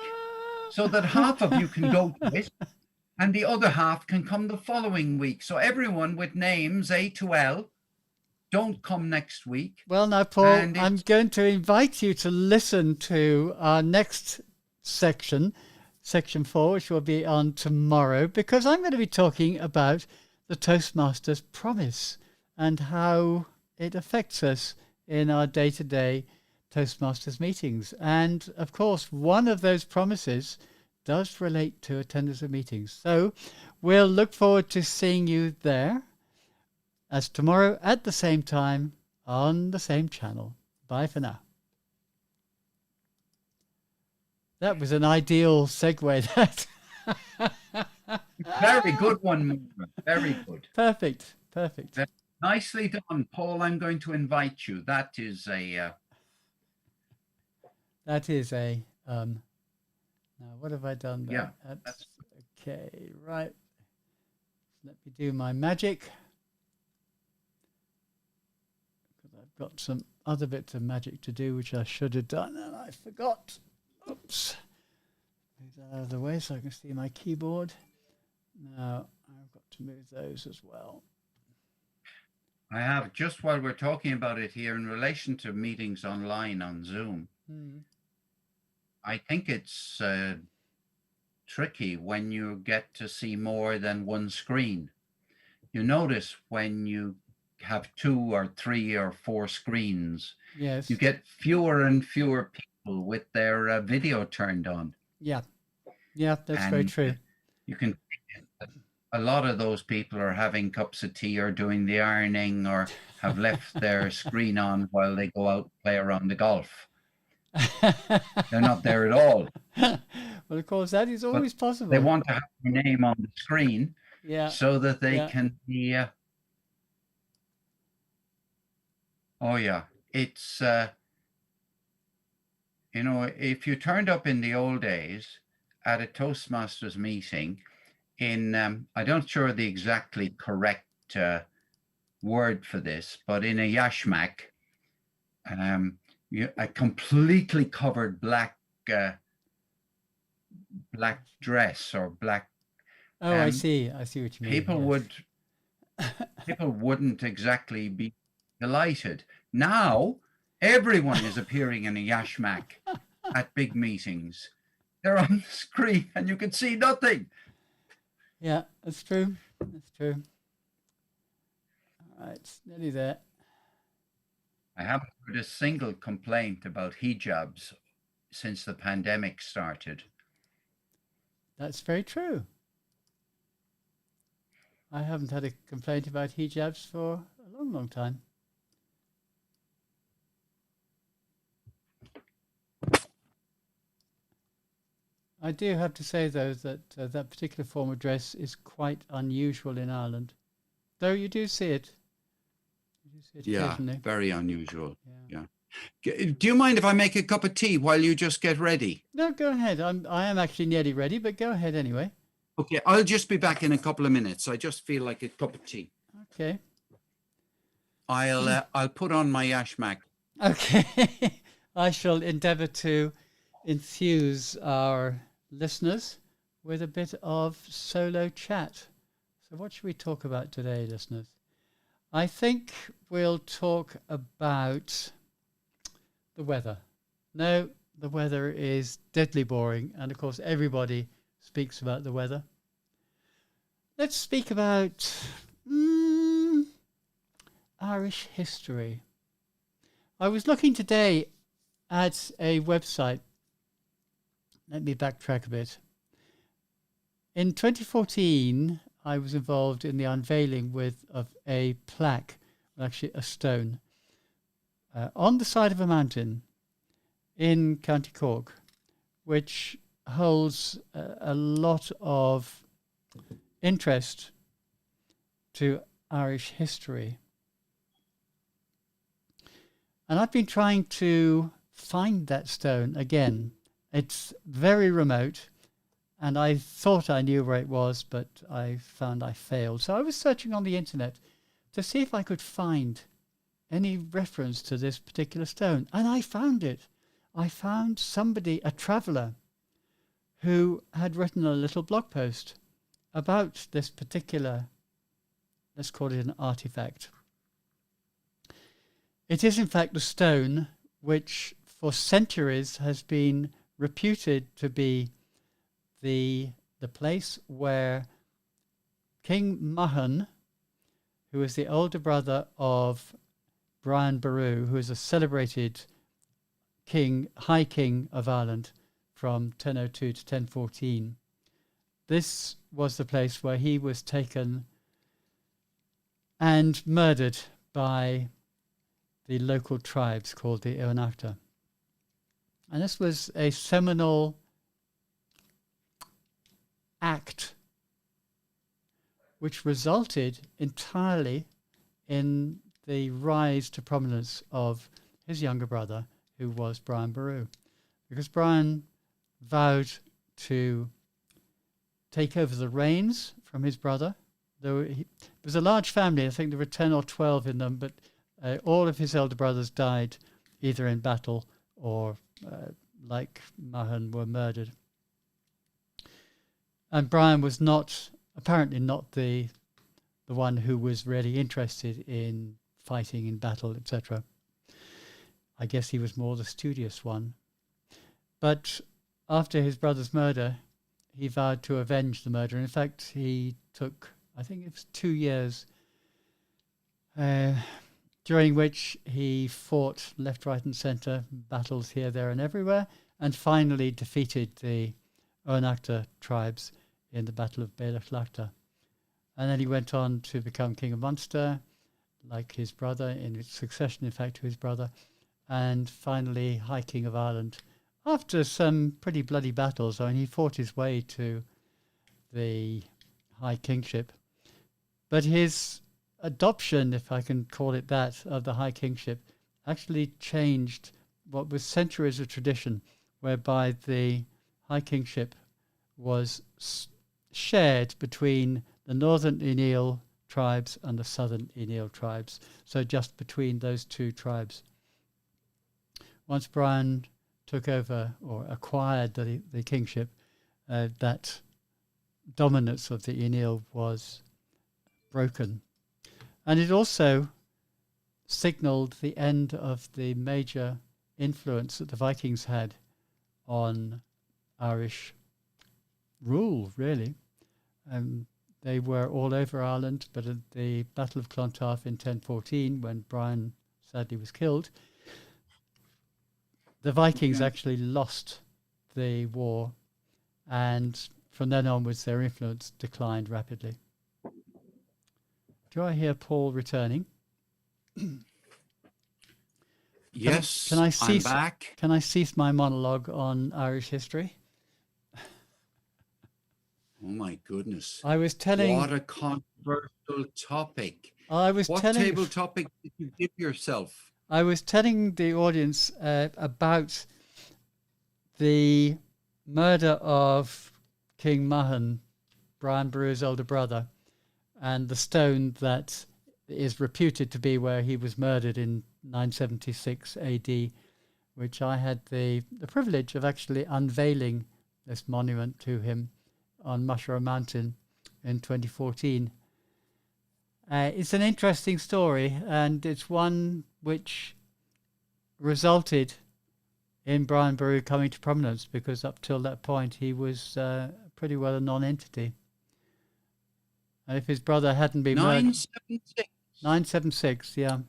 so that half of you can go to it and the other half can come the following week. So everyone with names A to L, don't come next week. Well, now, Paul, I'm going to invite you to listen to our next section, section 4, which will be on tomorrow, because I'm going to be talking about the Toastmasters Promise and how it affects us in our day-to-day Toastmasters meetings. And, of course, one of those promises does relate to attendance of meetings. So we'll look forward to seeing you there. As tomorrow at the same time on the same channel. Bye for now. That was an ideal segue. That very good one, Moira. Very good. Perfect. Perfect. Nicely done, Paul. I'm going to invite you. That is a. Now what have I done there? Yeah. That's okay. Right. Let me do my magic. I've got some other bits of magic to do, which I should have done, and I forgot. Oops. Move that out of the way so I can see my keyboard. Now, I've got to move those as well. I have, just while we're talking about it here, in relation to meetings online on Zoom, I think it's tricky when you get to see more than one screen. You notice when you have 2 or 3 or 4 screens, yes, you get fewer and fewer people with their video turned on. Yeah, that's very true. You can, a lot of those people are having cups of tea or doing the ironing or have left their screen on while they go out and play around the golf. They're not there at all. Well, of course, that is always possible. They want to have their name on the screen, so that they can be. Oh yeah, it's if you turned up in the old days at a Toastmasters meeting in I don't sure the exactly correct word for this, but in a yashmak, a completely covered black dress or black. Oh, I see what you mean. People wouldn't exactly be delighted. Now everyone is appearing in a yashmak at big meetings. They're on the screen and you can see nothing. Yeah, that's true. That's true. All right, it's nearly there. I haven't heard a single complaint about hijabs since the pandemic started. That's very true. I haven't had a complaint about hijabs for a long, long time. I do have to say, though, that that particular form of dress is quite unusual in Ireland, though you do see it. Yeah, very unusual. Yeah. Do you mind if I make a cup of tea while you just get ready? No, go ahead. I am actually nearly ready, but go ahead anyway. Okay, I'll just be back in a couple of minutes. I just feel like a cup of tea. Okay. I'll put on my yashmak. Okay. I shall endeavour to enthuse our listeners with a bit of solo chat. So what should we talk about today, listeners? I think we'll talk about the weather. No, the weather is deadly boring, and of course everybody speaks about the weather. Let's speak about Irish history. I was looking today at a website. Let me backtrack a bit. In 2014, I was involved in the unveiling of a plaque, actually a stone, on the side of a mountain in County Cork, which holds a lot of interest to Irish history. And I've been trying to find that stone again. It's very remote, and I thought I knew where it was, but I found I failed. So I was searching on the internet to see if I could find any reference to this particular stone, and I found it. I found somebody, a traveller, who had written a little blog post about this particular, let's call it an artifact. It is in fact a stone which for centuries has been reputed to be the place where King Mahon, who is the older brother of Brian Boru, who is a celebrated king, High King of Ireland from 1002 to 1014. This was the place where he was taken and murdered by the local tribes called the Uinachta. And this was a seminal act which resulted entirely in the rise to prominence of his younger brother, who was Brian Boru. Because Brian vowed to take over the reins from his brother. It was a large family. I think there were 10 or 12 in them, but all of his elder brothers died either in battle or, like Mahon, were murdered. And Brian was apparently not the one who was really interested in fighting in battle, etc. I guess he was more the studious one. But after his brother's murder, he vowed to avenge the murder. In fact, he took, I think it was 2 years, during which he fought left, right and centre, battles here, there and everywhere, and finally defeated the Uinachta tribes in the Battle of Bealach. And then he went on to become King of Munster, like his brother, in succession, in fact, to his brother, and finally High King of Ireland. After some pretty bloody battles, I mean, he fought his way to the High Kingship. But his adoption, if I can call it that, of the High Kingship actually changed what was centuries of tradition, whereby the High Kingship was shared between the northern Ineal tribes and the southern Ineal tribes. So just between those two tribes. Once Brian took over or acquired the kingship, that dominance of the Ineal was broken. And it also signalled the end of the major influence that the Vikings had on Irish rule, really. They were all over Ireland, but at the Battle of Clontarf in 1014, when Brian sadly was killed, the Vikings actually lost the war, and from then onwards their influence declined rapidly. Do I hear Paul returning? Yes, can I cease, I'm back. Can I cease my monologue on Irish history? Oh my goodness. I was telling... What a controversial topic. What table topic did you give yourself? I was telling the audience about the murder of King Mahon, Brian Boru's older brother, and the stone that is reputed to be where he was murdered in 976 AD, which I had the privilege of actually unveiling this monument to him on Moira Mountain in 2014. It's an interesting story, and it's one which resulted in Brian Boru coming to prominence, because up till that point he was pretty well a non-entity. And if his brother hadn't been murdered... 976, yeah.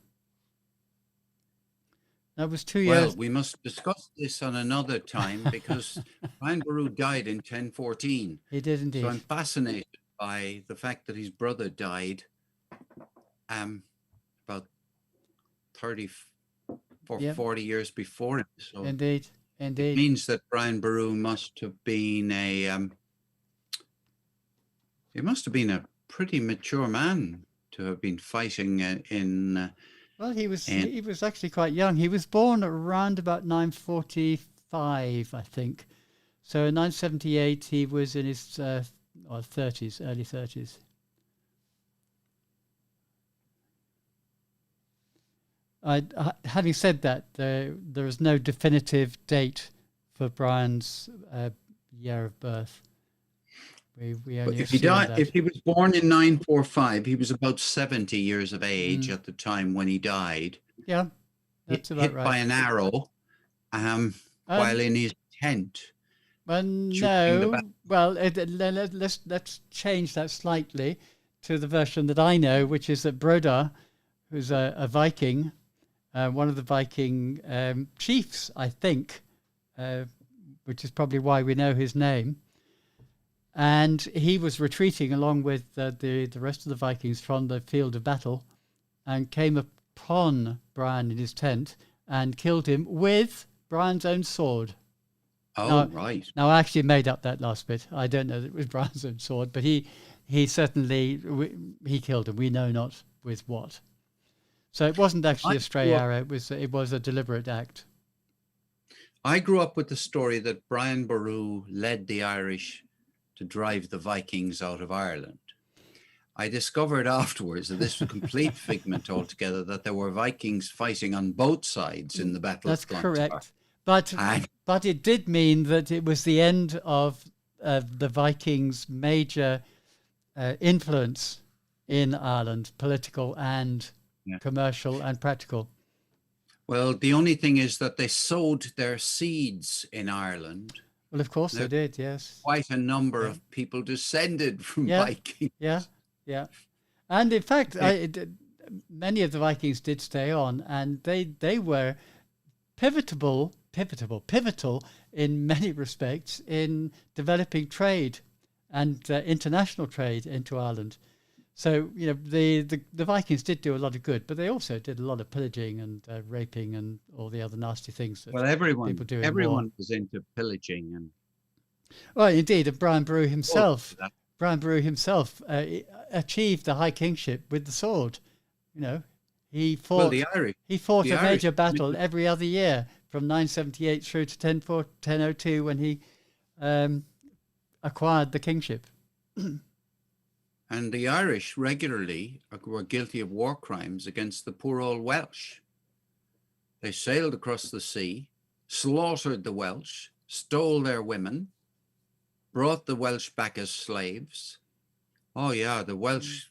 That was 2 Well, years. we must discuss this on another time because Brian Boru died in 1014. He did So indeed. I'm fascinated by the fact that his brother died about 30 or Yep. 40 years before him. So Indeed. it Indeed. means that Brian Boru must have been he must have been a pretty mature man to have been fighting in. Well, he and was actually quite young. He was born around about 945, I think. So in 978, he was in his 30s, early 30s. Having said that, there is no definitive date for Brian's year of birth. We only if he assume died, that. if he was born in 945, he was about 70 years of age at the time when he died. Yeah, that's about hit right. by an arrow, while in his tent. Well, no. Well, let's change that slightly to the version that I know, which is that Brodar, who's a Viking, one of the Viking chiefs, I think, which is probably why we know his name. And he was retreating along with the rest of the Vikings from the field of battle and came upon Brian in his tent and killed him with Brian's own sword. Oh, right. Now, I actually made up that last bit. I don't know that it was Brian's own sword, but he certainly, he killed him. We know not with what. So it wasn't actually a stray arrow. It was a deliberate act. I grew up with the story that Brian Boru led the Irish to drive the Vikings out of Ireland. I discovered afterwards that this was a complete figment altogether, that there were Vikings fighting on both sides in the Battle That's of Clontarf. correct. But it did mean that it was the end of the Vikings' major influence in Ireland, political and commercial and practical. Well, the only thing is that they sowed their seeds in Ireland. Well, of course they did, yes. Quite a number of people descended from Vikings. Yeah. And in fact, many of the Vikings did stay on, and they were pivotal in many respects in developing trade and international trade into Ireland. So, you know, the Vikings did do a lot of good, but they also did a lot of pillaging and raping and all the other nasty things that people do in war. Everyone was into pillaging. And well, indeed, and Brian Boru himself achieved the high kingship with the sword. You know, he fought a major battle every other year from 978 through to 1002 when he acquired the kingship. And the Irish regularly were guilty of war crimes against the poor old Welsh. They sailed across the sea, slaughtered the Welsh, stole their women, brought the Welsh back as slaves. Oh yeah, the Welsh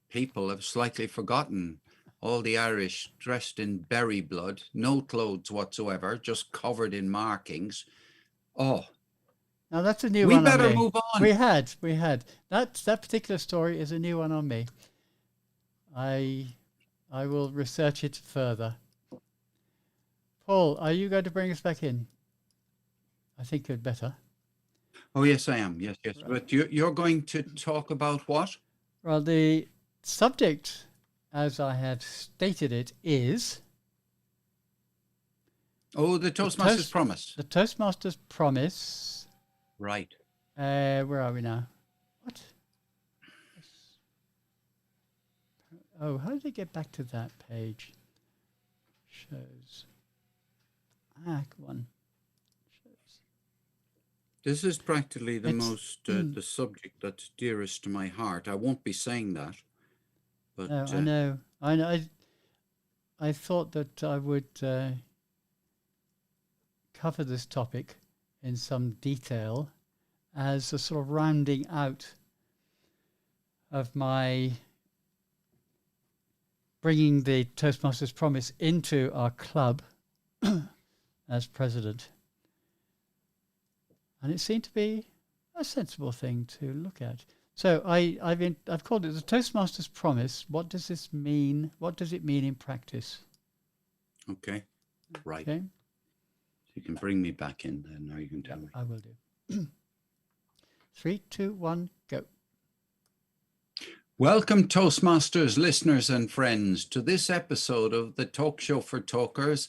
people have slightly forgotten all the Irish dressed in berry blood, no clothes whatsoever, just covered in markings. Oh, now that's a new one on me. We better move on. We had. That particular story is a new one on me. I will research it further. Paul, are you going to bring us back in? I think you'd better. Oh, yes, I am. Yes. Right. But you're going to talk about what? Well, the subject, as I have stated it, is... Oh, the Toastmasters Promise. The Toastmasters Promise. Right. Where are we now? What? Oh, how did I get back to that page? Shows. Come on. Shows. This is practically the the subject that's dearest to my heart. I won't be saying that. But no, I know. I thought that I would cover this topic in some detail as a sort of rounding out of my bringing the Toastmasters Promise into our club as president. And it seemed to be a sensible thing to look at. So I've called it the Toastmasters Promise. What does this mean? What does it mean in practice? Okay. Right. Okay. So you can bring me back in then, or you can tell me. I will do. 3, 2, 1, go. Welcome, Toastmasters listeners and friends, to this episode of the Talk Show for Talkers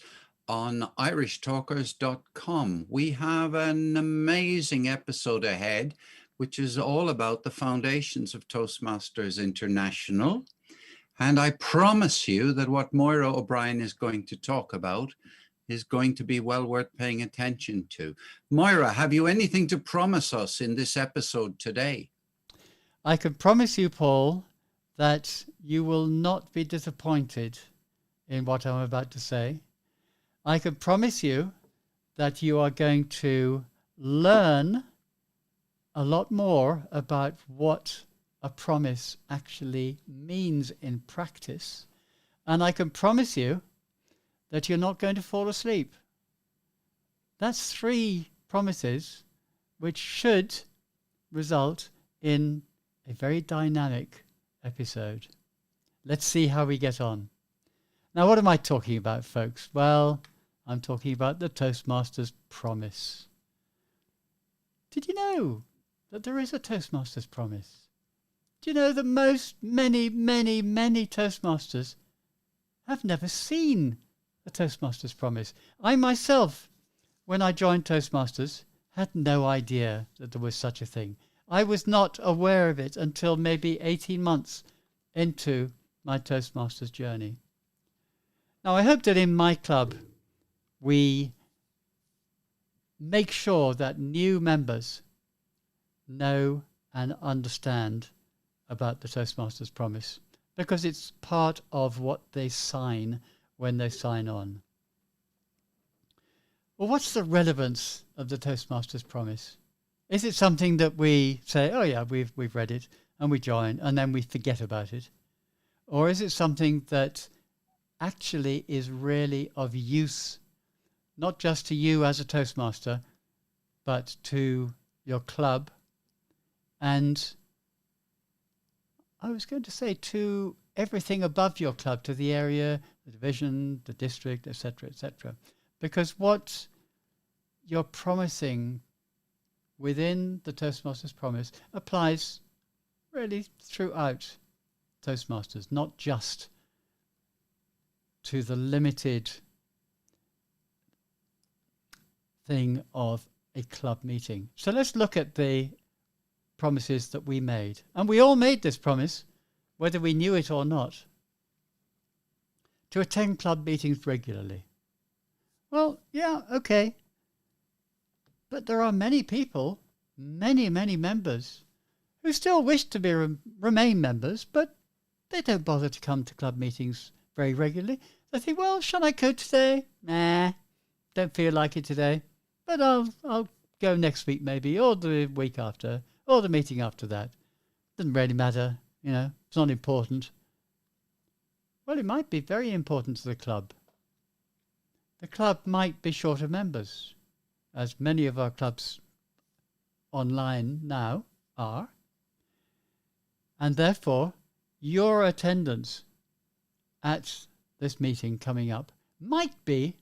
on irishtalkers.com. We have an amazing episode ahead, which is all about the foundations of Toastmasters International. And I promise you that what Moira O'Brien is going to talk about is going to be well worth paying attention to. Moira, have you anything to promise us in this episode today? I can promise you, Paul, that you will not be disappointed in what I'm about to say. I can promise you that you are going to learn a lot more about what a promise actually means in practice. And I can promise you that you're not going to fall asleep. That's 3 promises which should result in a very dynamic episode. Let's see how we get on. Now, what am I talking about, folks? Well, I'm talking about the Toastmasters Promise. Did you know that there is a Toastmasters Promise? Do you know that many Toastmasters have never seen a Toastmasters Promise? I myself, when I joined Toastmasters, had no idea that there was such a thing. I was not aware of it until maybe 18 months into my Toastmasters journey. Now, I hope that in my club, we make sure that new members know and understand about the Toastmasters Promise, because it's part of what they sign when they sign on. Well, what's the relevance of the Toastmasters Promise? Is it something that we say, oh yeah, we've read it and we join and then we forget about it? Or is it something that actually is really of use, not just to you as a Toastmaster, but to your club, and I was going to say to everything above your club, to the area, the division, the district, etc., etc. Because what you're promising within the Toastmasters Promise applies really throughout Toastmasters, not just to the limited thing of a club meeting. So let's look at the promises that we made. And we all made this promise, whether we knew it or not, to attend club meetings regularly. Well, yeah, okay. But there are many people, many members, who still wish to remain members, but they don't bother to come to club meetings very regularly. They think, well, shall I go today? Nah, don't feel like it today. But I'll go next week maybe, or the week after, or the meeting after that. Doesn't really matter, it's not important. Well, it might be very important to the club. The club might be short of members, as many of our clubs online now are. And therefore, your attendance at this meeting coming up might be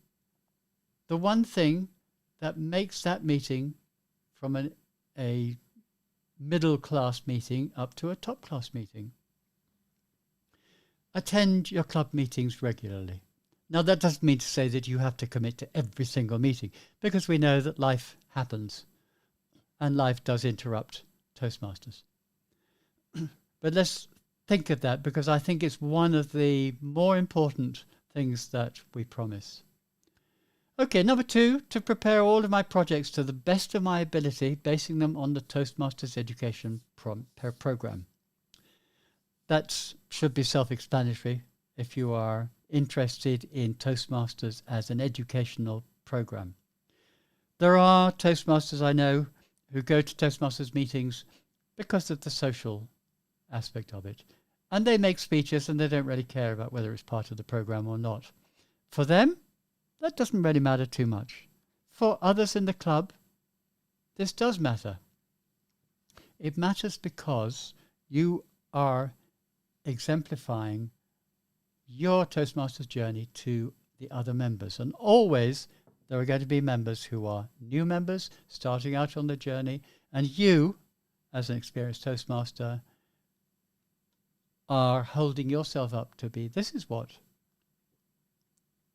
the one thing that makes that meeting from a middle-class meeting up to a top-class meeting. Attend your club meetings regularly. Now, that doesn't mean to say that you have to commit to every single meeting, because we know that life happens and life does interrupt Toastmasters. But let's think of that, because I think it's one of the more important things that we promise. Okay, number 2, to prepare all of my projects to the best of my ability, basing them on the Toastmasters education program. That should be self-explanatory if you are interested in Toastmasters as an educational program. There are Toastmasters I know who go to Toastmasters meetings because of the social aspect of it. And they make speeches and they don't really care about whether it's part of the program or not. For them, that doesn't really matter too much. For others in the club, this does matter. It matters because you are exemplifying your Toastmasters journey to the other members. And always there are going to be members who are new members starting out on the journey, and you, as an experienced Toastmaster, are holding yourself up to be, this is what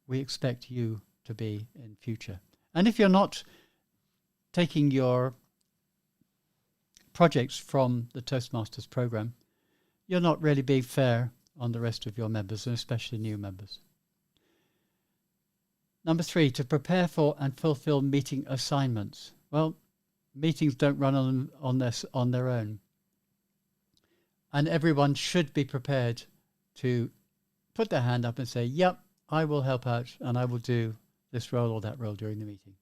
we expect you to be in future. And if you're not taking your projects from the Toastmasters program, you're not really being fair on the rest of your members, and especially new members. Number 3, to prepare for and fulfill meeting assignments. Well, meetings don't run on their own. And everyone should be prepared to put their hand up and say, yep, I will help out and I will do this role or that role during the meeting.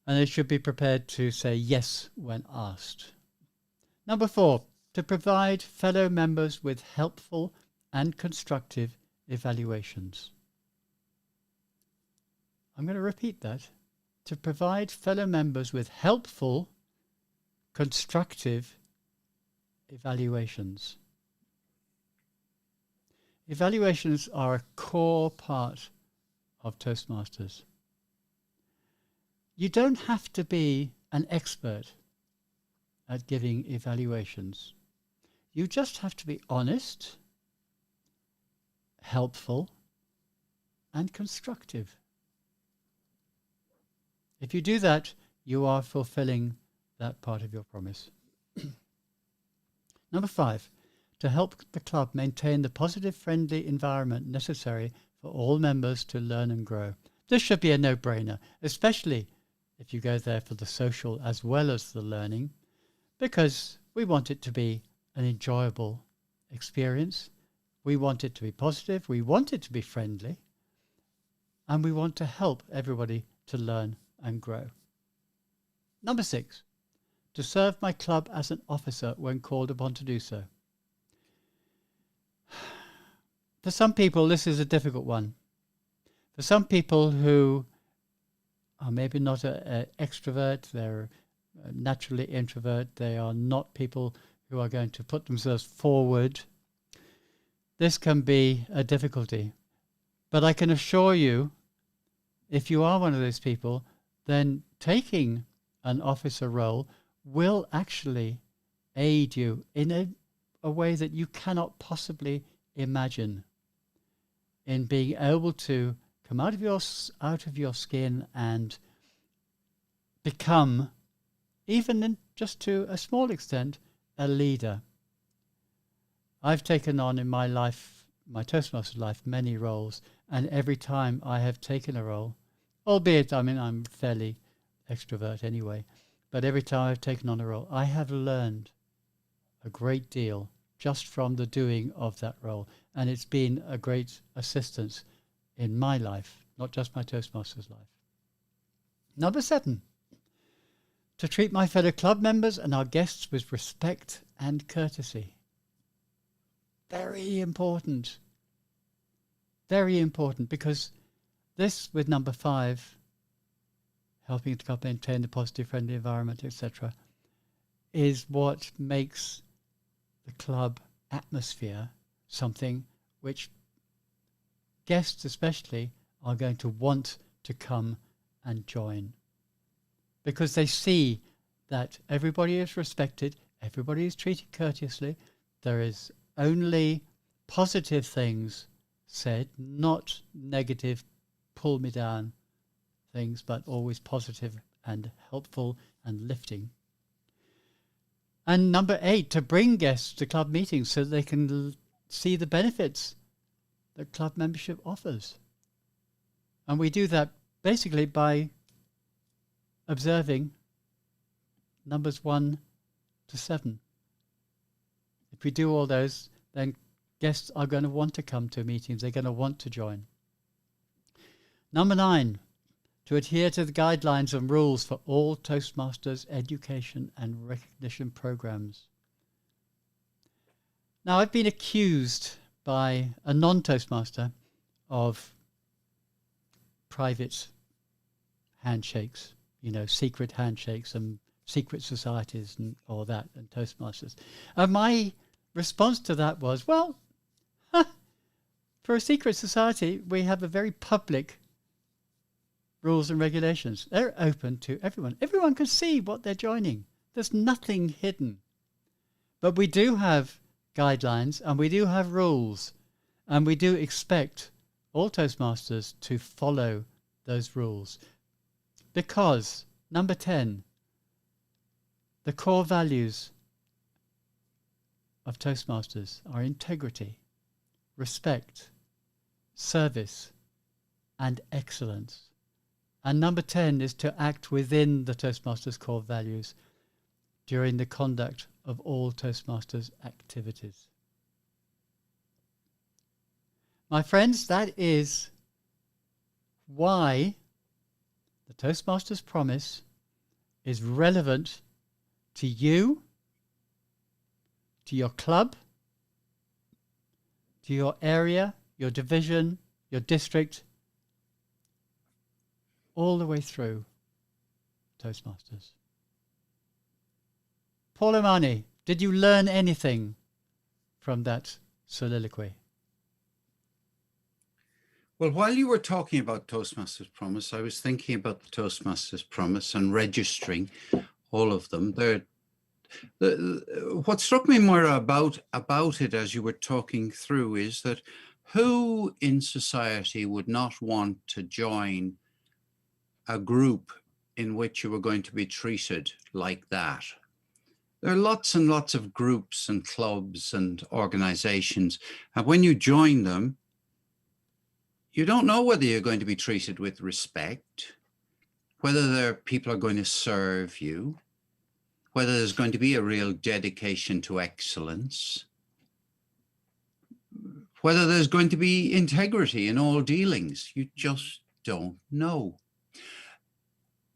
And they should be prepared to say yes when asked. Number 4, to provide fellow members with helpful and constructive evaluations. I'm going to repeat that. To provide fellow members with helpful, constructive evaluations. Evaluations are a core part of Toastmasters. You don't have to be an expert at giving evaluations. You just have to be honest, helpful, and constructive. If you do that, you are fulfilling that part of your promise. Number 5, to help the club maintain the positive, friendly environment necessary for all members to learn and grow. This should be a no-brainer, especially if you go there for the social as well as the learning, because we want it to be an enjoyable experience. We want it to be positive. We want it to be friendly. And we want to help everybody to learn and grow. Number 6, to serve my club as an officer when called upon to do so. For some people, this is a difficult one. For some people who are maybe not an extrovert, they're naturally introvert, they are not people who are going to put themselves forward, this can be a difficulty. But I can assure you, if you are one of those people, then taking an officer role will actually aid you in a way that you cannot possibly imagine, in being able to come out of your skin and become, even just to a small extent, a leader. I've taken on in my life, my Toastmaster life, many roles, and every time I have taken a role, albeit, I'm fairly extrovert anyway, but every time I've taken on a role, I have learned a great deal just from the doing of that role. And it's been a great assistance in my life, not just my Toastmasters life. Number 7, to treat my fellow club members and our guests with respect and courtesy. Very important. Very important, because this, with number 5, helping the club maintain the positive, friendly environment, etc., is what makes the club atmosphere something which guests especially are going to want to come and join, because they see that everybody is respected, everybody is treated courteously, there is only positive things said, not negative, pull me down things, but always positive and helpful and lifting. And number 8, to bring guests to club meetings so they can see the benefits that club membership offers. And we do that basically by observing numbers 1 to 7. If we do all those, then guests are going to want to come to meetings. They're going to want to join. Number 9, to adhere to the guidelines and rules for all Toastmasters education and recognition programs. Now, I've been accused by a non-Toastmaster of private handshakes, secret handshakes and secret societies and all that, and Toastmasters. And my response to that was, well, for a secret society, we have a very public rules and regulations. They're open to everyone. Everyone can see what they're joining. There's nothing hidden. But we do have guidelines and we do have rules, and we do expect all Toastmasters to follow those rules. Because, number 10, the core values of Toastmasters are integrity, respect, service, and excellence. And number 10 is to act within the Toastmasters core values during the conduct of all Toastmasters activities. My friends, that is why the Toastmasters Promise is relevant to you, to your club, to your area, your division, your district, all the way through Toastmasters. Paul O'Mani, did you learn anything from that soliloquy? Well, while you were talking about Toastmasters Promise, I was thinking about the Toastmasters Promise and registering all of them. What struck me, Moira, about it as you were talking through is that who in society would not want to join a group in which you were going to be treated like that? There are lots and lots of groups and clubs and organizations, and when you join them, you don't know whether you're going to be treated with respect, whether people are going to serve you, whether there's going to be a real dedication to excellence, whether there's going to be integrity in all dealings. You just don't know.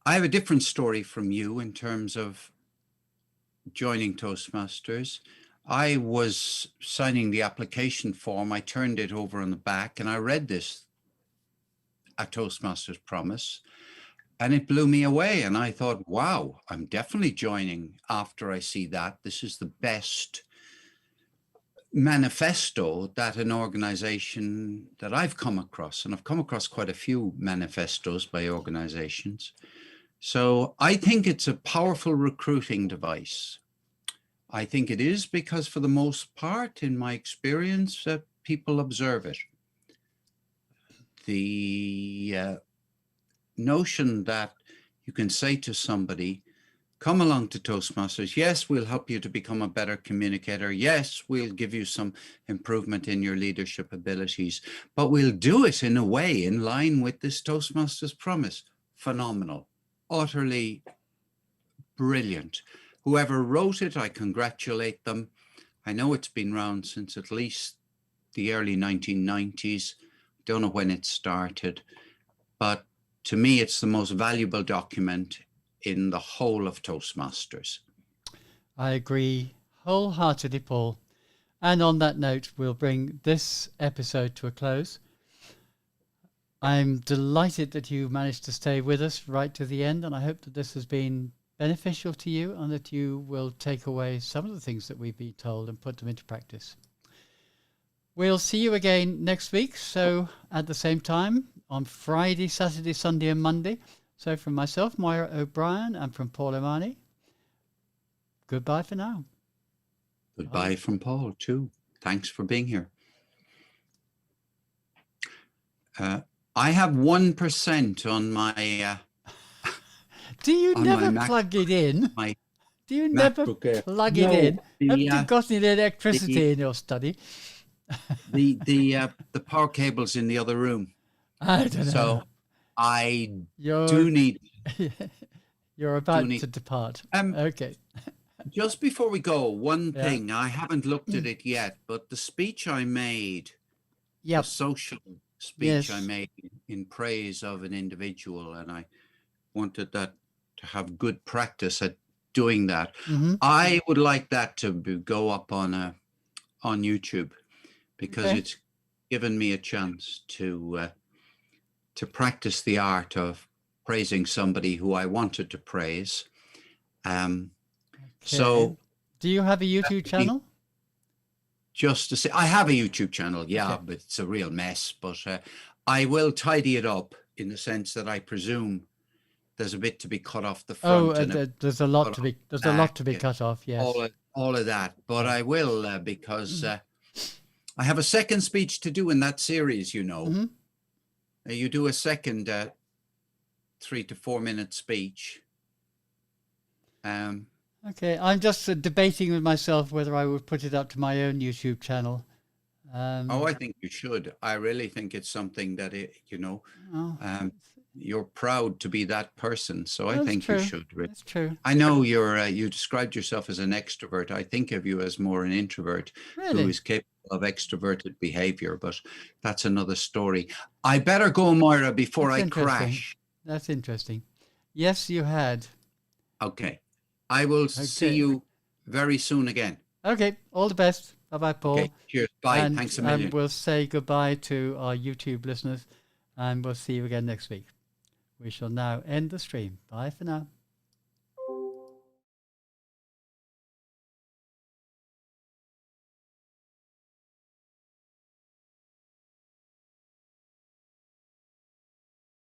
I have a different story from you in terms of joining Toastmasters. I was signing the application form. I turned it over on the back and I read this, a Toastmasters Promise, and it blew me away. And I thought, wow, I'm definitely joining after I see that. This is the best manifesto that an organization that I've come across, and I've come across quite a few manifestos by organizations. So I think it's a powerful recruiting device. I think it is because for the most part, in my experience, people observe it. The notion that you can say to somebody, come along to Toastmasters. Yes, we'll help you to become a better communicator. Yes, we'll give you some improvement in your leadership abilities, but we'll do it in a way in line with this Toastmasters Promise. Phenomenal. Utterly brilliant. Whoever wrote it, I congratulate them. I know it's been around since at least the early 1990s. Don't know when it started, but to me, it's the most valuable document in the whole of Toastmasters. I agree wholeheartedly, Paul. And on that note, we'll bring this episode to a close. I'm delighted that you managed to stay with us right to the end, and I hope that this has been beneficial to you and that you will take away some of the things that we've been told and put them into practice. We'll see you again next week, so at the same time, on Friday, Saturday, Sunday and Monday. So from myself, Moira O'Brien, and from Paul O'Mani, goodbye for now. Goodbye from Paul, too. Thanks for being here. I have 1% on my... Do you never plug it in? Do you never plug it in? Have you got any electricity in your study? The power cable's in the other room. I don't know. So I do need... You're about to depart. Okay. Just before we go, one thing, I haven't looked at it yet, but the speech I made, the social speech I made in praise of an individual, and I wanted that to have good practice at doing that. I would like that to go up on YouTube, because it's given me a chance to practice the art of praising somebody who I wanted to praise. So do you have a YouTube channel? just to say, I have a YouTube channel, yeah, Okay. but it's a real mess. But I will tidy it up in the sense that I presume there's a bit to be cut off the front. There's a lot cut to off be the back cut off. Yes. all of that. But I will because I have a second speech to do in that series. You know, you do a second 3 to 4 minute speech. Okay, I'm just debating with myself whether I would put it up to my own YouTube channel. I think you should. I really think it's something that you're proud to be that person. So I think you should. That's true. I know you described yourself as an extrovert. I think of you as more an introvert who is capable of extroverted behavior, but that's another story. I better go, Moira, before I crash. That's interesting. Yes, you had. Okay. I will see you very soon again. Okay. All the best. Bye-bye, Paul. Okay. Cheers. Bye. Thanks a million. And we'll say goodbye to our YouTube listeners, and we'll see you again next week. We shall now end the stream. Bye for now.